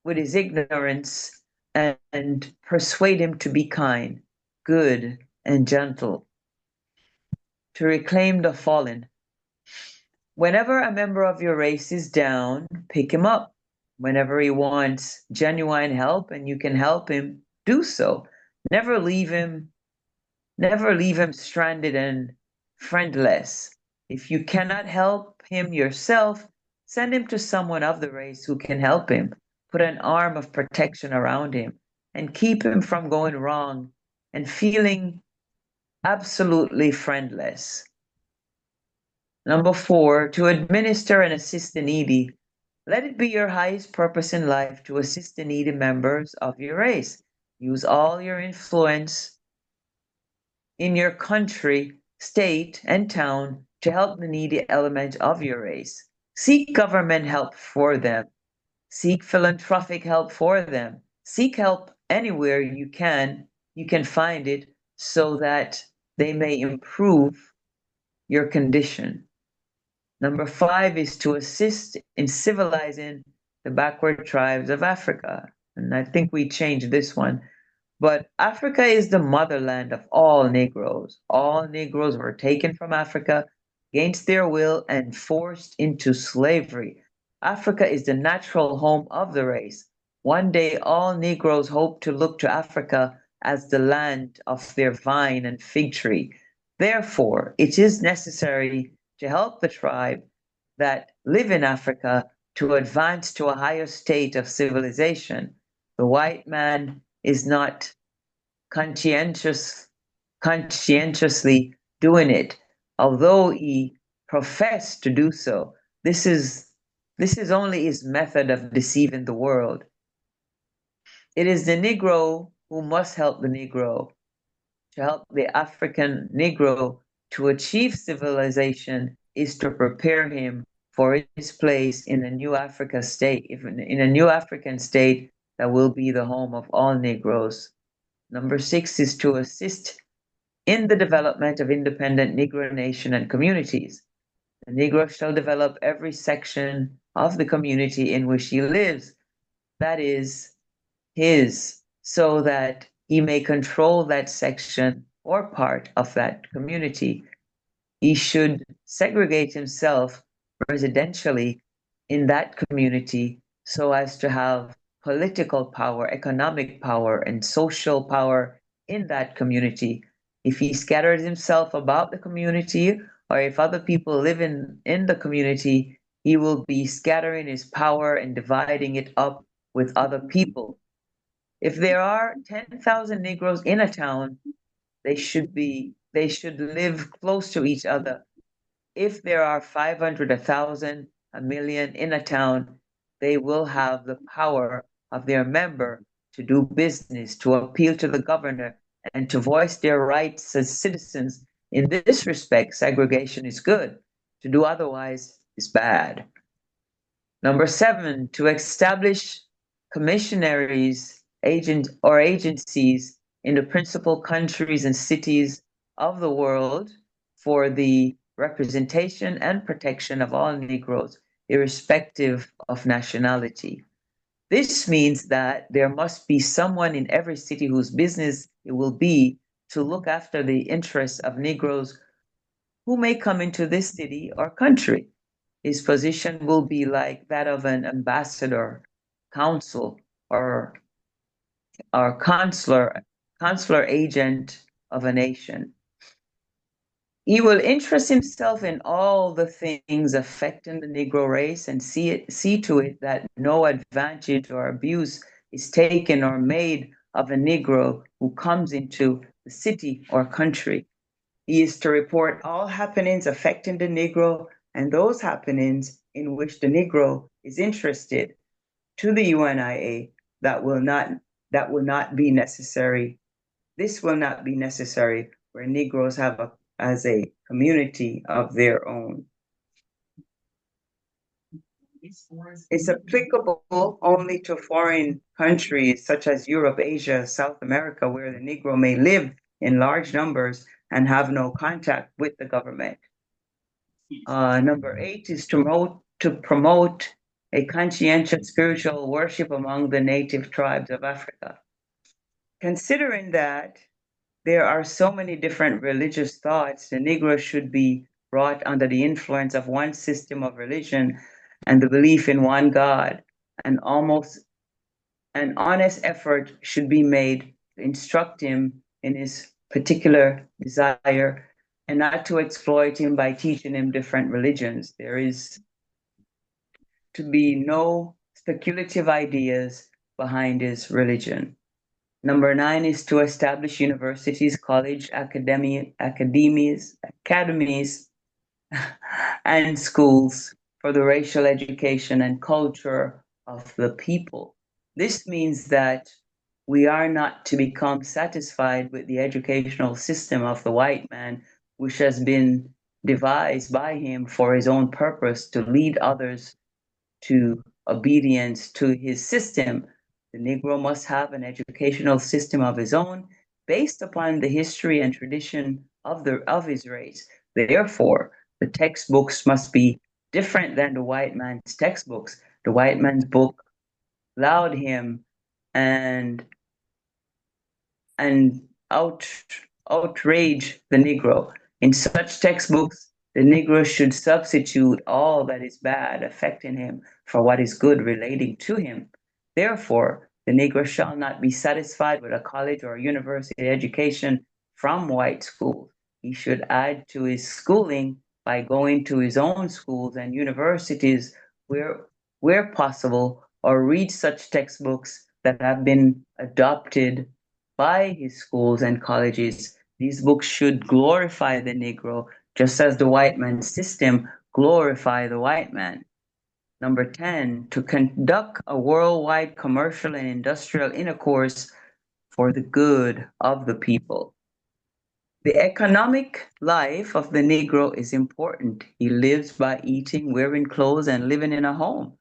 with his ignorance, and persuade him to be kind, good, and gentle. To reclaim the fallen. Whenever a member of your race is down, pick him up. Whenever he wants genuine help and you can help him, do so. Never leave him stranded and friendless. If you cannot help him yourself, send him to someone of the race who can help him. Put an arm of protection around him and keep him from going wrong and feeling absolutely friendless. Number 4, to administer and assist the needy. Let it be your highest purpose in life to assist the needy members of your race. Use all your influence in your country, state, and town to help the needy element of your race. Seek government help for them. Seek philanthropic help for them. Seek help anywhere you can find it so that they may improve your condition. Number 5 is to assist in civilizing the backward tribes of Africa. And I think we changed this one. But Africa is the motherland of all Negroes. All Negroes were taken from Africa against their will and forced into slavery. Africa is the natural home of the race. One day, all Negroes hope to look to Africa as the land of their vine and fig tree. Therefore, it is necessary to help the tribe that live in Africa to advance to a higher state of civilization. The white man is not conscientiously doing it, although he professed to do so. This is only his method of deceiving the world. It is the Negro who must help the Negro. To help the African Negro to achieve civilization is to prepare him for his place in a new Africa state, in a new African state that will be the home of all Negroes. Number 6 is to assist in the development of independent Negro nation and communities. The Negro shall develop every section of the community in which he lives, that is, his, so that he may control that section or part of that community. He should segregate himself residentially in that community so as to have political power, economic power, and social power in that community. If he scatters himself about the community, or if other people live in the community, he will be scattering his power and dividing it up with other people. If there are 10,000 Negroes in a town, they should live close to each other. If there are 500, 1,000, a million in a town, they will have the power of their member to do business, to appeal to the governor, and to voice their rights as citizens. In this respect, segregation is good. To do otherwise is bad. Number 7, to establish commissionaries, agencies in the principal countries and cities of the world for the representation and protection of all Negroes, irrespective of nationality. This means that there must be someone in every city whose business it will be to look after the interests of Negroes who may come into this city or country. His position will be like that of an ambassador, consul, or consular agent of a nation. He will interest himself in all the things affecting the Negro race and see to it that no advantage or abuse is taken or made of a Negro who comes into the city or country. He is to report all happenings affecting the Negro and those happenings in which the Negro is interested to the UNIA. That will not be necessary. This will not be necessary where Negroes have as a community of their own. It's applicable only to foreign countries such as Europe, Asia, South America, where the Negro may live in large numbers and have no contact with the government. Number 8 is to promote a conscientious spiritual worship among the native tribes of Africa. Considering that there are so many different religious thoughts, the Negro should be brought under the influence of one system of religion and the belief in one God. An honest effort should be made to instruct him in his particular desire and not to exploit him by teaching him different religions. There is to be no speculative ideas behind his religion. Number 9 is to establish universities, college, academies, and schools for the racial education and culture of the people. This means that we are not to become satisfied with the educational system of the white man, which has been devised by him for his own purpose to lead others to obedience to his system. The Negro must have an educational system of his own based upon the history and tradition of his race. Therefore, the textbooks must be different than the white man's textbooks. The white man's book allowed him and and outrage the Negro. In such textbooks, the Negro should substitute all that is bad affecting him for what is good relating to him. Therefore, the Negro shall not be satisfied with a college or university education from white schools. He should add to his schooling by going to his own schools and universities where possible, or read such textbooks that have been adopted by his schools and colleges. These books should glorify the Negro, just as the white man's system glorify the white man. Number 10, to conduct a worldwide commercial and industrial intercourse for the good of the people. The economic life of the Negro is important. He lives by eating, wearing clothes, and living in a home.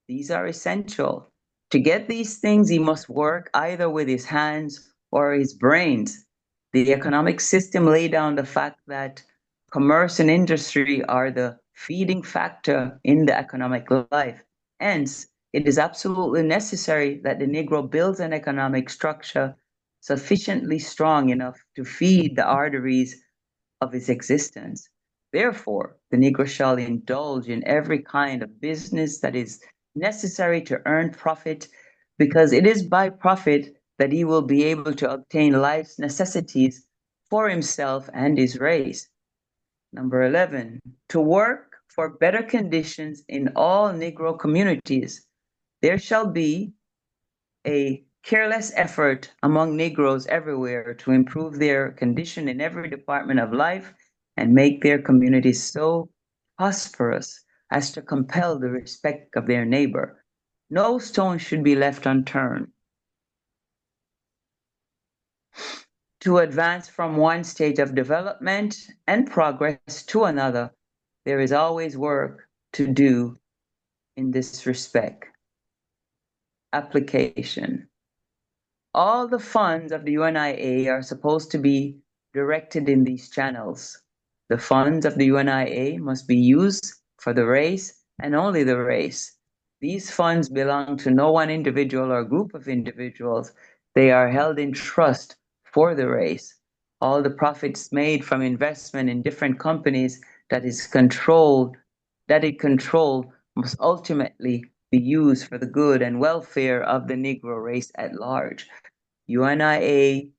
These are essential. To get these things, he must work either with his hands or his brains. The economic system laid down the fact that commerce and industry are the feeding factor in the economic life. Hence, it is absolutely necessary that the Negro builds an economic structure sufficiently strong enough to feed the arteries of his existence. Therefore, the Negro shall indulge in every kind of business that is necessary to earn profit, because it is by profit that he will be able to obtain life's necessities for himself and his race. Number 11, to work for better conditions in all Negro communities. There shall be a careless effort among Negroes everywhere to improve their condition in every department of life and make their communities so prosperous as to compel the respect of their neighbor. No stone should be left unturned to advance from one stage of development and progress to another. There is always work to do in this respect. Application. All the funds of the UNIA are supposed to be directed in these channels. The funds of the UNIA must be used for the race and only the race. These funds belong to no one individual or group of individuals. They are held in trust for the race. All the profits made from investment in different companies that it controlled must ultimately be used for the good and welfare of the Negro race at large. UNIA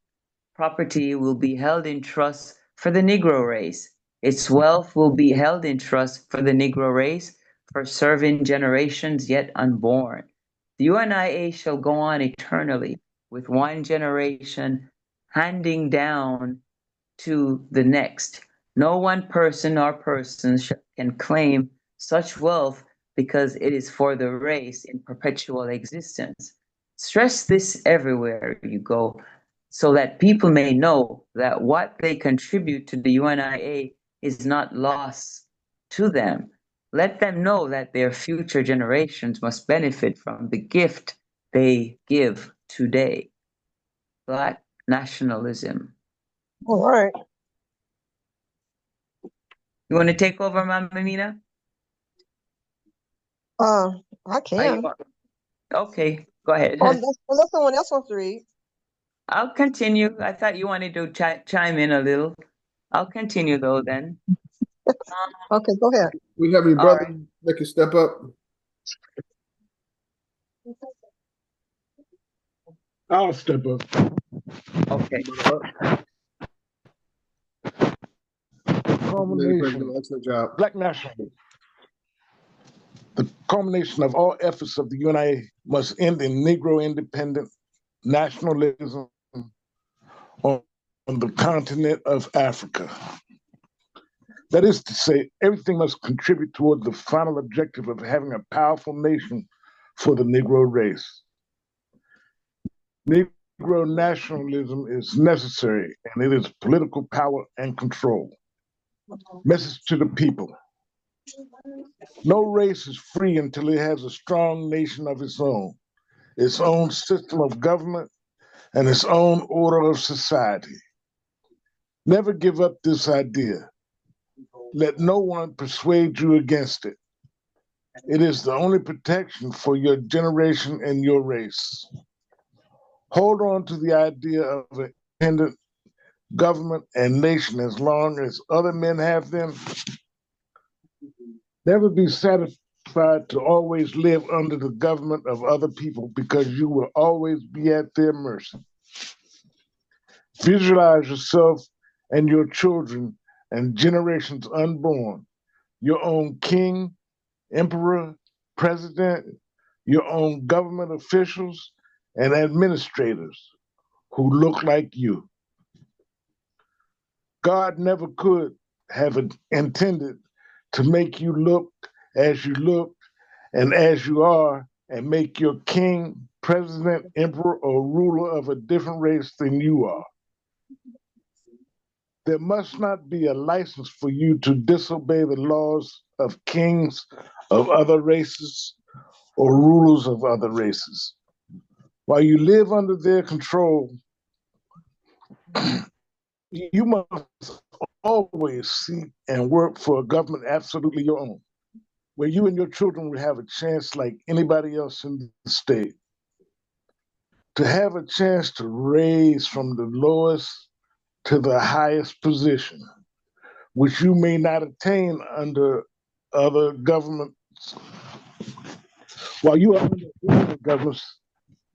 property will be held in trust for the Negro race. Its wealth will be held in trust for the Negro race for serving generations yet unborn. The UNIA shall go on eternally, with one generation handing down to the next. No one person or persons can claim such wealth because it is for the race in perpetual existence. Stress this everywhere you go, so that people may know that what they contribute to the UNIA is not lost to them. Let them know that their future generations must benefit from the gift they give today. Black nationalism. All right. You want to take over, Mama Mina? I can. Okay, go ahead. Unless someone else wants to read. I'll continue. I thought you wanted to chime in a little. I'll continue though then. Okay, go ahead. We have any All brothers right. that can step up? I'll step up. Okay. Culmination. Excellent job. Black nationalism. The culmination of all efforts of the UNIA must end in Negro independent nationalism on the continent of Africa. That is to say, everything must contribute toward the final objective of having a powerful nation for the Negro race. Negro nationalism is necessary, and it is political power and control. Message to the people. No race is free until it has a strong nation of its own system of government, and its own order of society. Never give up this idea. Let no one persuade you against it. It is the only protection for your generation and your race. Hold on to the idea of an independent government and nation as long as other men have them. Never be satisfied to always live under the government of other people because you will always be at their mercy. Visualize yourself and your children and generations unborn, your own king, emperor, president, your own government officials, and administrators who look like you. God never could have intended to make you look as you look and as you are and make your king, president, emperor, or ruler of a different race than you are. There must not be a license for you to disobey the laws of kings of other races or rulers of other races. While you live under their control, you must always seek and work for a government absolutely your own, where you and your children will have a chance like anybody else in the state. To have a chance to raise from the lowest to the highest position, which you may not attain under other governments. While you are under other governments,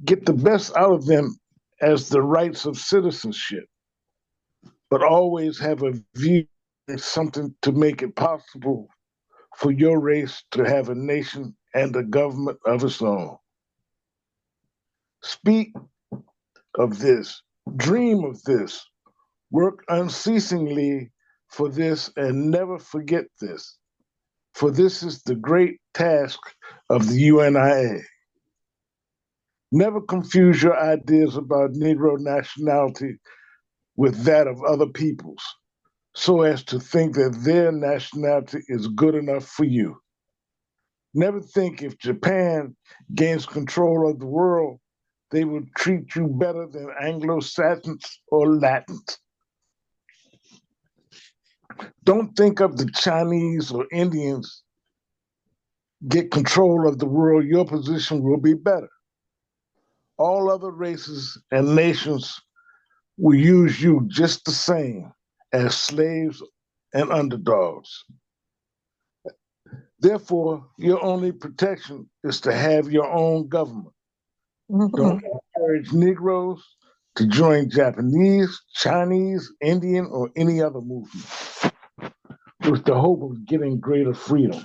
get the best out of them as the rights of citizenship, but always have a view, something to make it possible for your race to have a nation and a government of its own. Speak of this, dream of this, work unceasingly for this, and never forget this, for this is the great task of the UNIA. Never confuse your ideas about Negro nationality with that of other peoples, so as to think that their nationality is good enough for you. Never think if Japan gains control of the world, they will treat you better than Anglo-Saxons or Latins. Don't think of the Chinese or Indians get control of the world, your position will be better. All other races and nations will use you just the same as slaves and underdogs. Therefore, your only protection is to have your own government. Don't encourage Negroes to join Japanese, Chinese, Indian, or any other movement with the hope of getting greater freedom.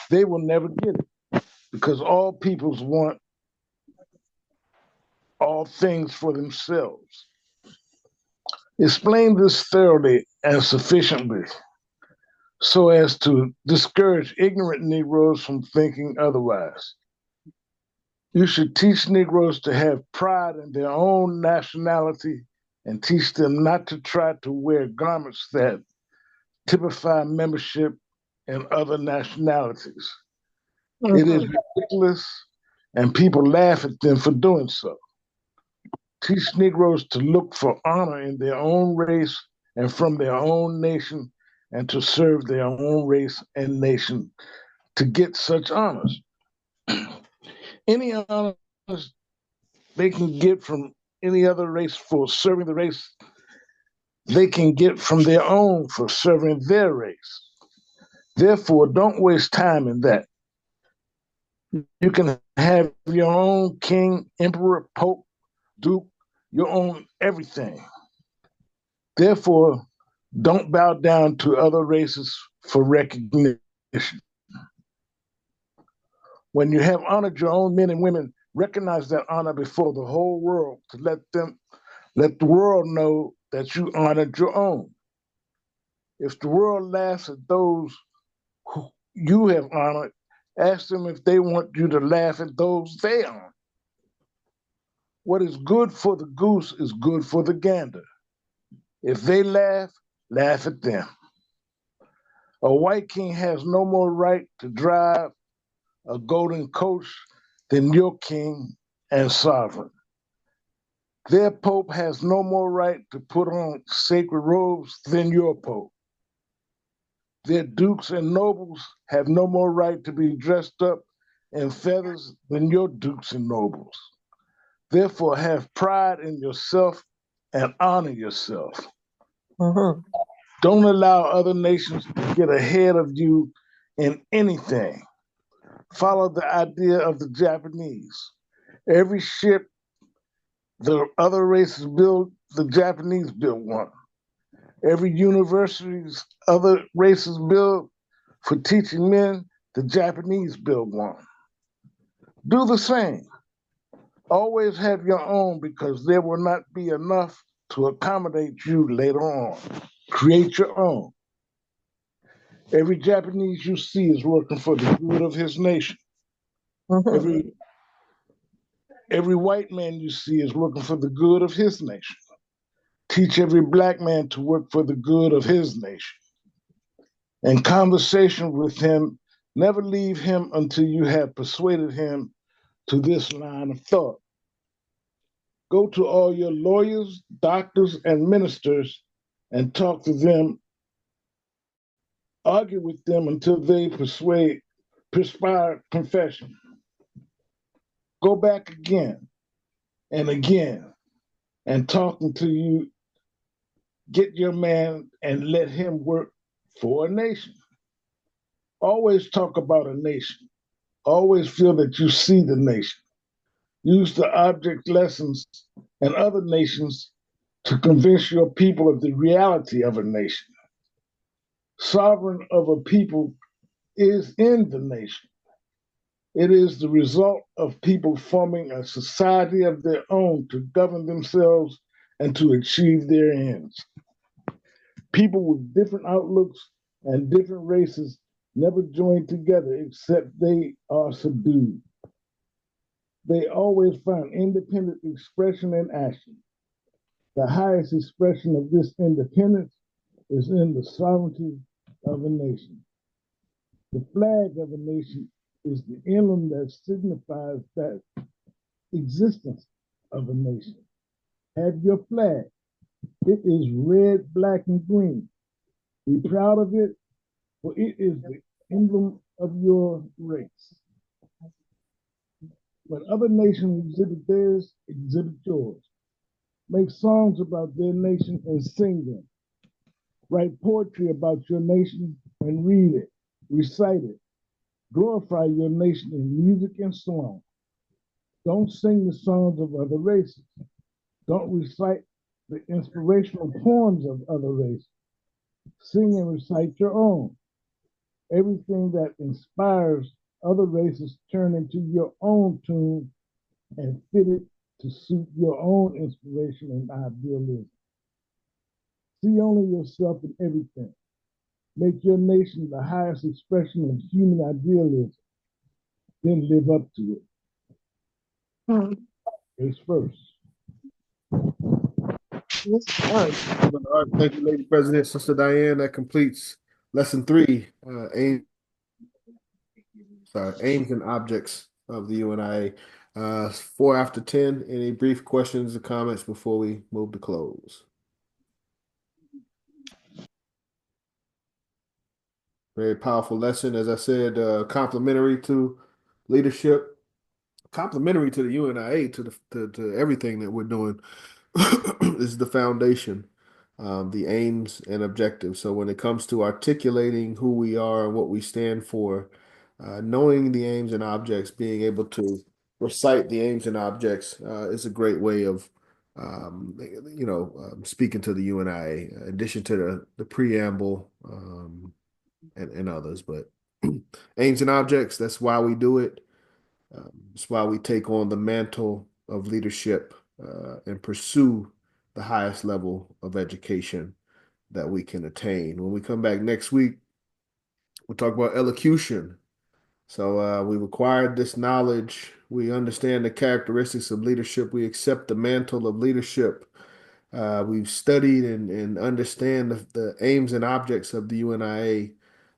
They will never get it because all peoples want all things for themselves. Explain this thoroughly and sufficiently so as to discourage ignorant Negroes from thinking otherwise. You should teach Negroes to have pride in their own nationality and teach them not to try to wear garments that typify membership in other nationalities. It is ridiculous, and people laugh at them for doing so. Teach Negroes to look for honor in their own race and from their own nation, and to serve their own race and nation to get such honors. Any honors they can get from any other race for serving the race, they can get from their own for serving their race. Therefore, don't waste time in that. You can have your own king, emperor, pope, duke, your own everything. Therefore, don't bow down to other races for recognition. When you have honored your own men and women, recognize that honor before the whole world to let the world know that you honored your own. If the world laughs at those who you have honored, ask them if they want you to laugh at those they honor. What is good for the goose is good for the gander. If they laugh, laugh at them. A white king has no more right to drive a golden coach than your king and sovereign. Their pope has no more right to put on sacred robes than your pope. Their dukes and nobles have no more right to be dressed up in feathers than your dukes and nobles. Therefore, have pride in yourself and honor yourself. Mm-hmm. Don't allow other nations to get ahead of you in anything. Follow the idea of the Japanese. Every ship the other races build, the Japanese built one. Every universities other races build for teaching men, the Japanese build one. Do the same. Always have your own because there will not be enough to accommodate you later on. Create your own. Every Japanese you see is working for the good of his nation. Mm-hmm. Every white man you see is looking for the good of his nation. Teach every black man to work for the good of his nation. In conversation with him, never leave him until you have persuaded him to this line of thought. Go to all your lawyers, doctors, and ministers and talk to them, argue with them until they perspire confession. Go back again and again and talk until you get your man and let him work for a nation. Always talk about a nation. Always feel that you see the nation. Use the object lessons and other nations to convince your people of the reality of a nation. Sovereign of a people is in the nation. It is the result of people forming a society of their own to govern themselves and to achieve their ends. People with different outlooks and different races never join together except they are subdued. They always find independent expression and action. The highest expression of this independence is in the sovereignty of a nation. The flag of a nation is the emblem that signifies that existence of a nation. Have your flag. It is red, black, and green. Be proud of it, for it is the emblem of your race. When other nations exhibit theirs, exhibit yours. Make songs about their nation and sing them. Write poetry about your nation and read it, recite it. Glorify your nation in music and song. Don't sing the songs of other races. Don't recite the inspirational poems of other races. Sing and recite your own. Everything that inspires other races turn into your own tune and fit it to suit your own inspiration and idealism. See only yourself in everything. Make your nation the highest expression of human idealism. Then live up to it. Face first. All right, thank you, Lady President, Sister Diane. That completes lesson 3, aims and objects of the UNIA. 4 after 10. Any brief questions or comments before we move to close? Very powerful lesson, as I said, complementary to leadership, complementary to the UNIA, to everything that we're doing. Is the foundation, the aims and objectives. So when it comes to articulating who we are and what we stand for, knowing the aims and objects, being able to recite the aims and objects is a great way of, speaking to the UNIA, in addition to the preamble and others. But aims and objects, that's why we do it. That's why we take on the mantle of leadership and pursue the highest level of education that we can attain. When we come back next week, we'll talk about elocution. So we've acquired this knowledge. We understand the characteristics of leadership. We accept the mantle of leadership. We've studied and understand the aims and objects of the UNIA.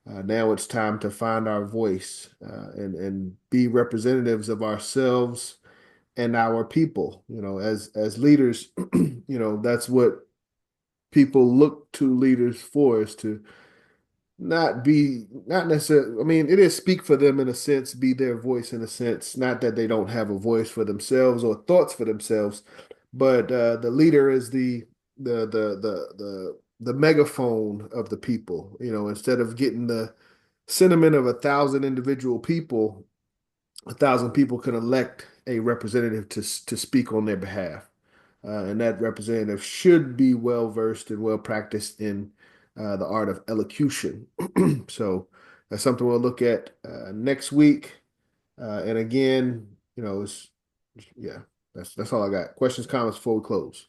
Now it's time to find our voice and be representatives of ourselves and our people. As leaders, that's what people look to leaders for, is to not necessarily, I mean, it is speak for them in a sense, be their voice in a sense, not that they don't have a voice for themselves or thoughts for themselves, but the leader is the megaphone of the people. Instead of getting the sentiment of 1,000 individual people, 1,000 people can elect a representative to speak on their behalf. And that representative should be well versed and well practiced in the art of elocution. So that's something we'll look at next week. And again, yeah, that's all I got. Questions, comments before we close.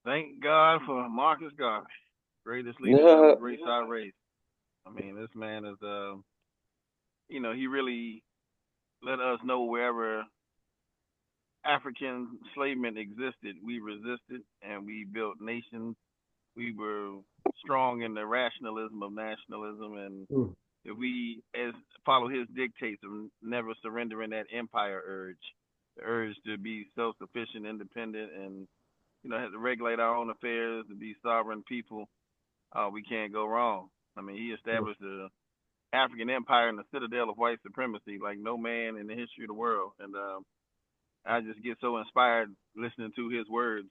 Thank God for Marcus Garvey, greatest leader of the Great South race. I mean, this man is, he really let us know wherever African enslavement existed, we resisted and we built nations. We were strong in the rationalism of nationalism, and if we follow his dictates of never surrendering that empire urge, the urge to be self-sufficient, independent, and have to regulate our own affairs, to be sovereign people, we can't go wrong. I mean, he established the African empire in the citadel of white supremacy like no man in the history of the world. And I just get so inspired listening to his words,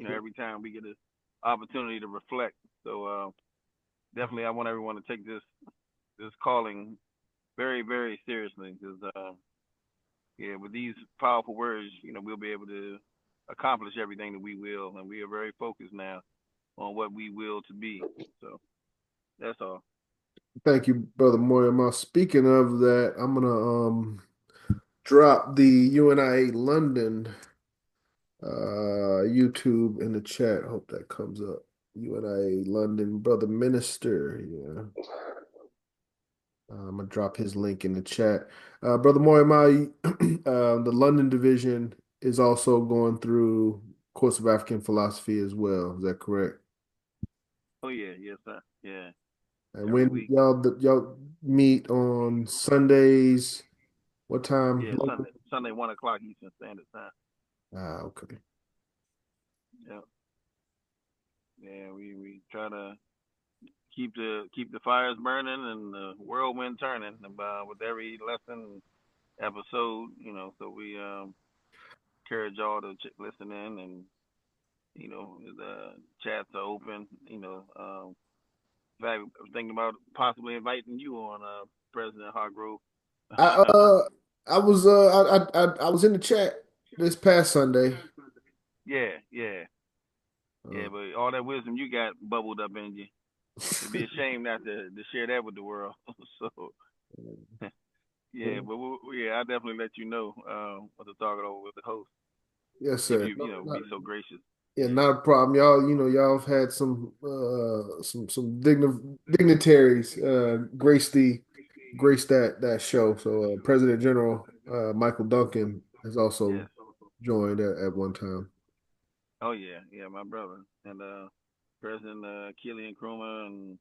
every time we get an opportunity to reflect. So definitely I want everyone to take this calling very, very seriously, because with these powerful words, we'll be able to accomplish everything that we will, and we are very focused now on what we will to be. So that's all. Thank you, Brother Moyama. Speaking of that, I'm gonna drop the UNIA London YouTube in the chat. Hope that comes up. UNIA London, Brother Minister. Yeah. I'm gonna drop his link in the chat. Brother Moyama, the London division is also going through Course of African Philosophy as well. Is that correct? Oh yeah, yes sir. Yeah. And when y'all meet on Sundays, what time? Yeah, Sunday 1 o'clock Eastern Standard Time. Okay. Yeah. Yeah, we try to keep the fires burning and the whirlwind turning with every lesson episode, so we encourage y'all to listen in, and the chats are open. In fact, I was thinking about possibly inviting you on, President Hargrove. I was in the chat this past Sunday. Yeah, but all that wisdom you got bubbled up in you. It'd be a shame not to share that with the world. So, yeah, but I'll definitely let you know what to talk it over with the host. Yes, If sir. you be so gracious. Yeah, not a problem. Y'all have had some dignitaries grace that show. So President General Michael Duncan has also joined at one time. Oh yeah, my brother, and President Killian Nkrumah and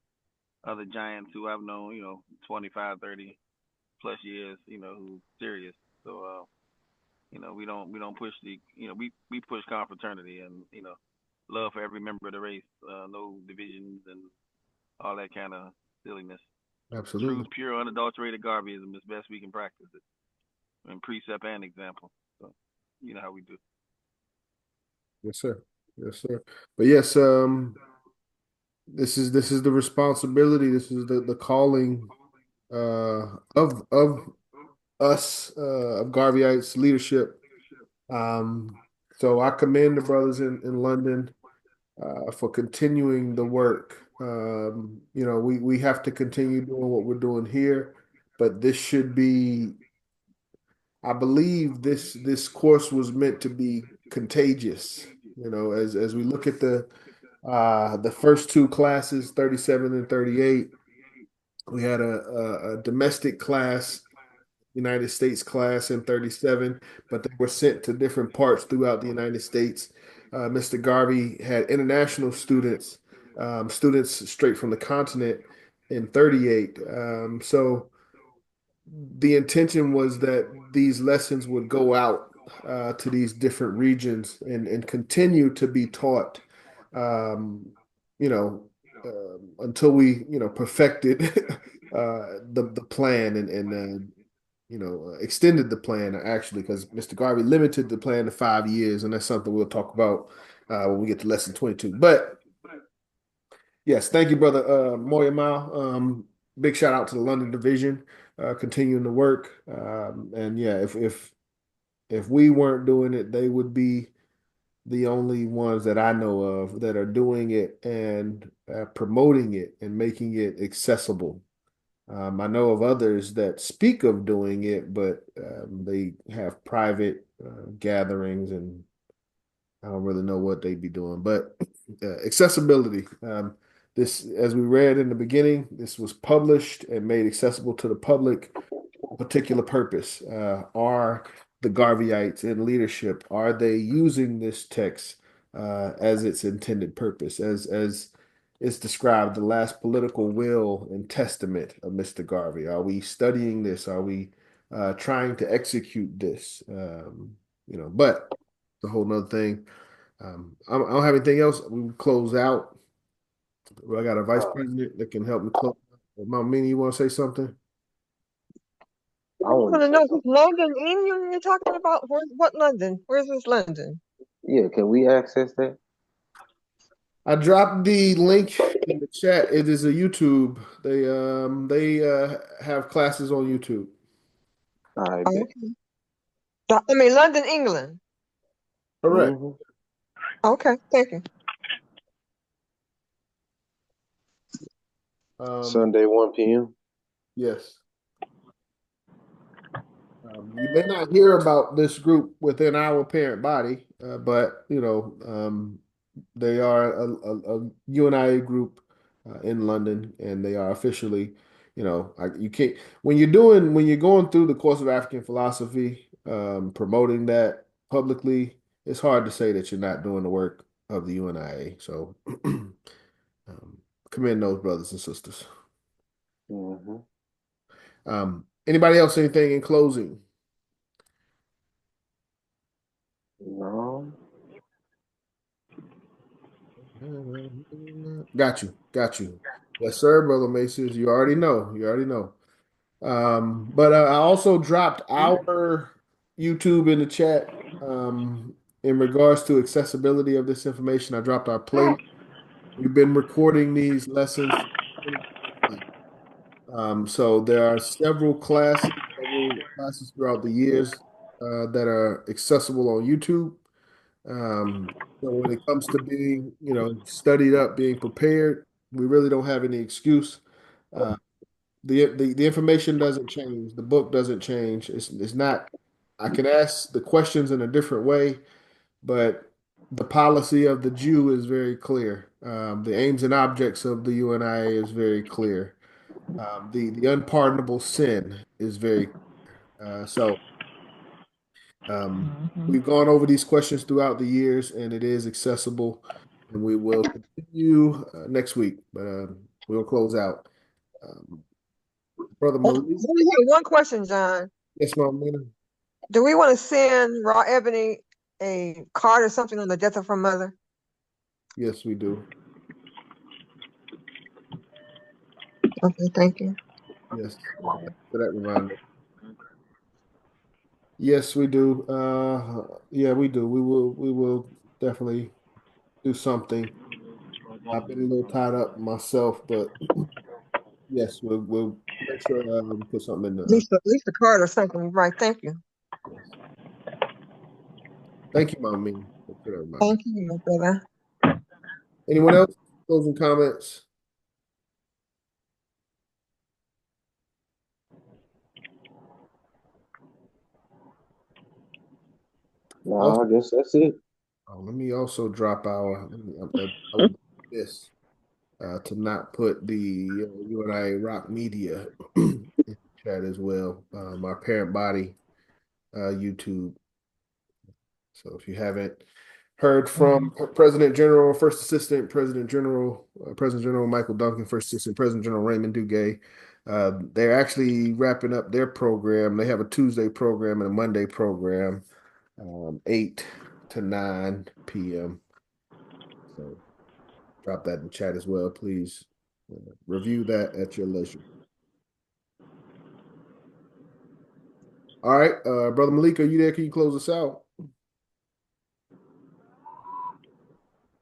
other giants who I've known, 25, 30 plus years, who's serious. So we don't push we push confraternity and love for every member of the race, no divisions and all that kind of silliness. Absolutely. True, pure, unadulterated Garveyism is best we can practice it in precept and example. So you know how we do. Yes, sir. Yes, sir. But yes, this is the responsibility. This is the calling of us of Garveyites leadership. So I commend the brothers in London for continuing the work. We have to continue doing what we're doing here, but this should be. I believe this course was meant to be contagious. As we look at the first two classes, 37 and 38, we had a domestic class, United States class in 37, but they were sent to different parts throughout the United States. Mr. Garvey had international students, students straight from the continent in 38. So the intention was that these lessons would go out to these different regions and continue to be taught, um, you know, until we, perfected the plan and extended the plan actually, because Mr. Garvey limited the plan to 5 years, and that's something we'll talk about when we get to lesson 22. But yes, thank you, brother Moya Mao. Big shout out to the London division, continuing the work. And yeah, if we weren't doing it, they would be the only ones that I know of that are doing it and promoting it and making it accessible. I know of others that speak of doing it, but they have private gatherings, and I don't really know what they'd be doing. But accessibility. This, as we read in the beginning, this was published and made accessible to the public for a particular purpose. Are the Garveyites in leadership, are they using this text as its intended purpose, as it's described, the last political will and testament of Mr. Garvey? Are we studying this? Are we trying to execute this? But it's a whole nother thing. I don't have anything else. We will close out. I got a vice president that can help me close. Mama Mini, you want to say something? I want to know who's London England you're talking about. What London? Where's this London? Yeah, can we access that? I dropped the link in the chat. It is a YouTube. They have classes on YouTube. All right, Oh, okay. I mean London, England. Correct. Okay, thank you. Sunday, 1 p.m. Yes. You may not hear about this group within our parent body, but they are a UNIA group in London, and they are officially, you can't when you're going through the course of African philosophy, promoting that publicly, it's hard to say that you're not doing the work of the UNIA. So, commend those brothers and sisters. Anybody else? Anything in closing? No. Got you. Got you. Yes, sir, Brother Maces. You already know. You already know. But I also dropped our YouTube in the chat in regards to accessibility of this information. I dropped our play. We've been recording these lessons. So there are several classes throughout the years that are accessible on YouTube. So when it comes to being, studied up, being prepared, we really don't have any excuse. Uh, the information doesn't change. The book doesn't change. It's not. I can ask the questions in a different way, but the policy of the Jew is very clear. The aims and objects of the UNIA is very clear. The unpardonable sin is very so. We've gone over these questions throughout the years, and it is accessible. And we will continue next week, but we'll close out. Brother I Malik, only have one question, John. yes, Mom, Mina? Do we want to send Raw Ebony a card or something on the death of her mother? Yes, we do. Okay, thank you. Yes, for that reminder. Yes, we do. Yeah, we do. We will definitely do something. I've been a little tied up myself, but yes, we'll make sure we put something in At the. least, at least a card or something. Right, thank you. Yes. Thank you, Mom, Mina, for that reminder. Thank you, my brother. Anyone else? Closing comments? No, I guess that's it. Let me also drop our. I would this to not put the UNIA Rock Media in the chat as well. Our parent body YouTube. So if you haven't heard from President General, First Assistant President General Michael Duncan, First Assistant President General Raymond Duguay, they're actually wrapping up their program. They have a Tuesday program and a Monday program, 8 to 9 p.m. So drop that in the chat as well, please. Review that at your leisure. All right, Brother Malik, are you there? Can you close us out?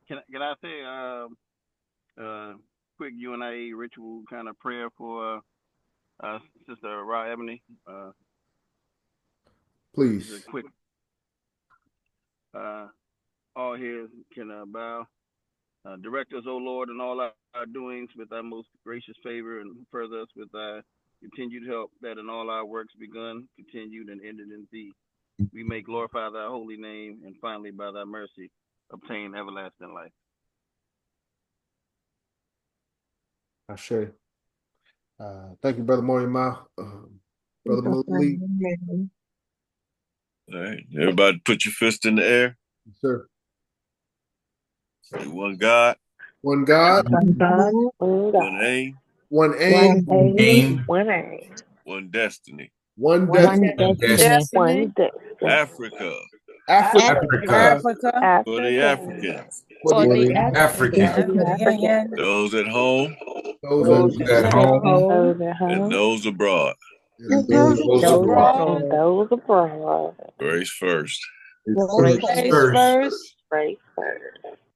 Can I say quick UNIA ritual kind of prayer for Sister Ra Ebony? Please. Just a quick. All here can bow. Direct us, O Lord, in all our doings with thy most gracious favor, and further us with thy continued help, that in all our works begun, continued, and ended in thee, we may glorify thy holy name, and finally, by thy mercy, obtain everlasting life. Ashe. Thank you, Brother Moyama. Brother Malik. All right. Everybody put your fist in the air. Yes, sir. Say one God. One God. One God. One aim. One aim. One Aim. One aim. One destiny. One One destiny. destiny. One destiny. Africa. Africa. Africa. For the Africans. For the African. Those at home. those Those At home. those at home. And those abroad. and Those abroad. And those abroad. Grace first. Grace first. Grace first.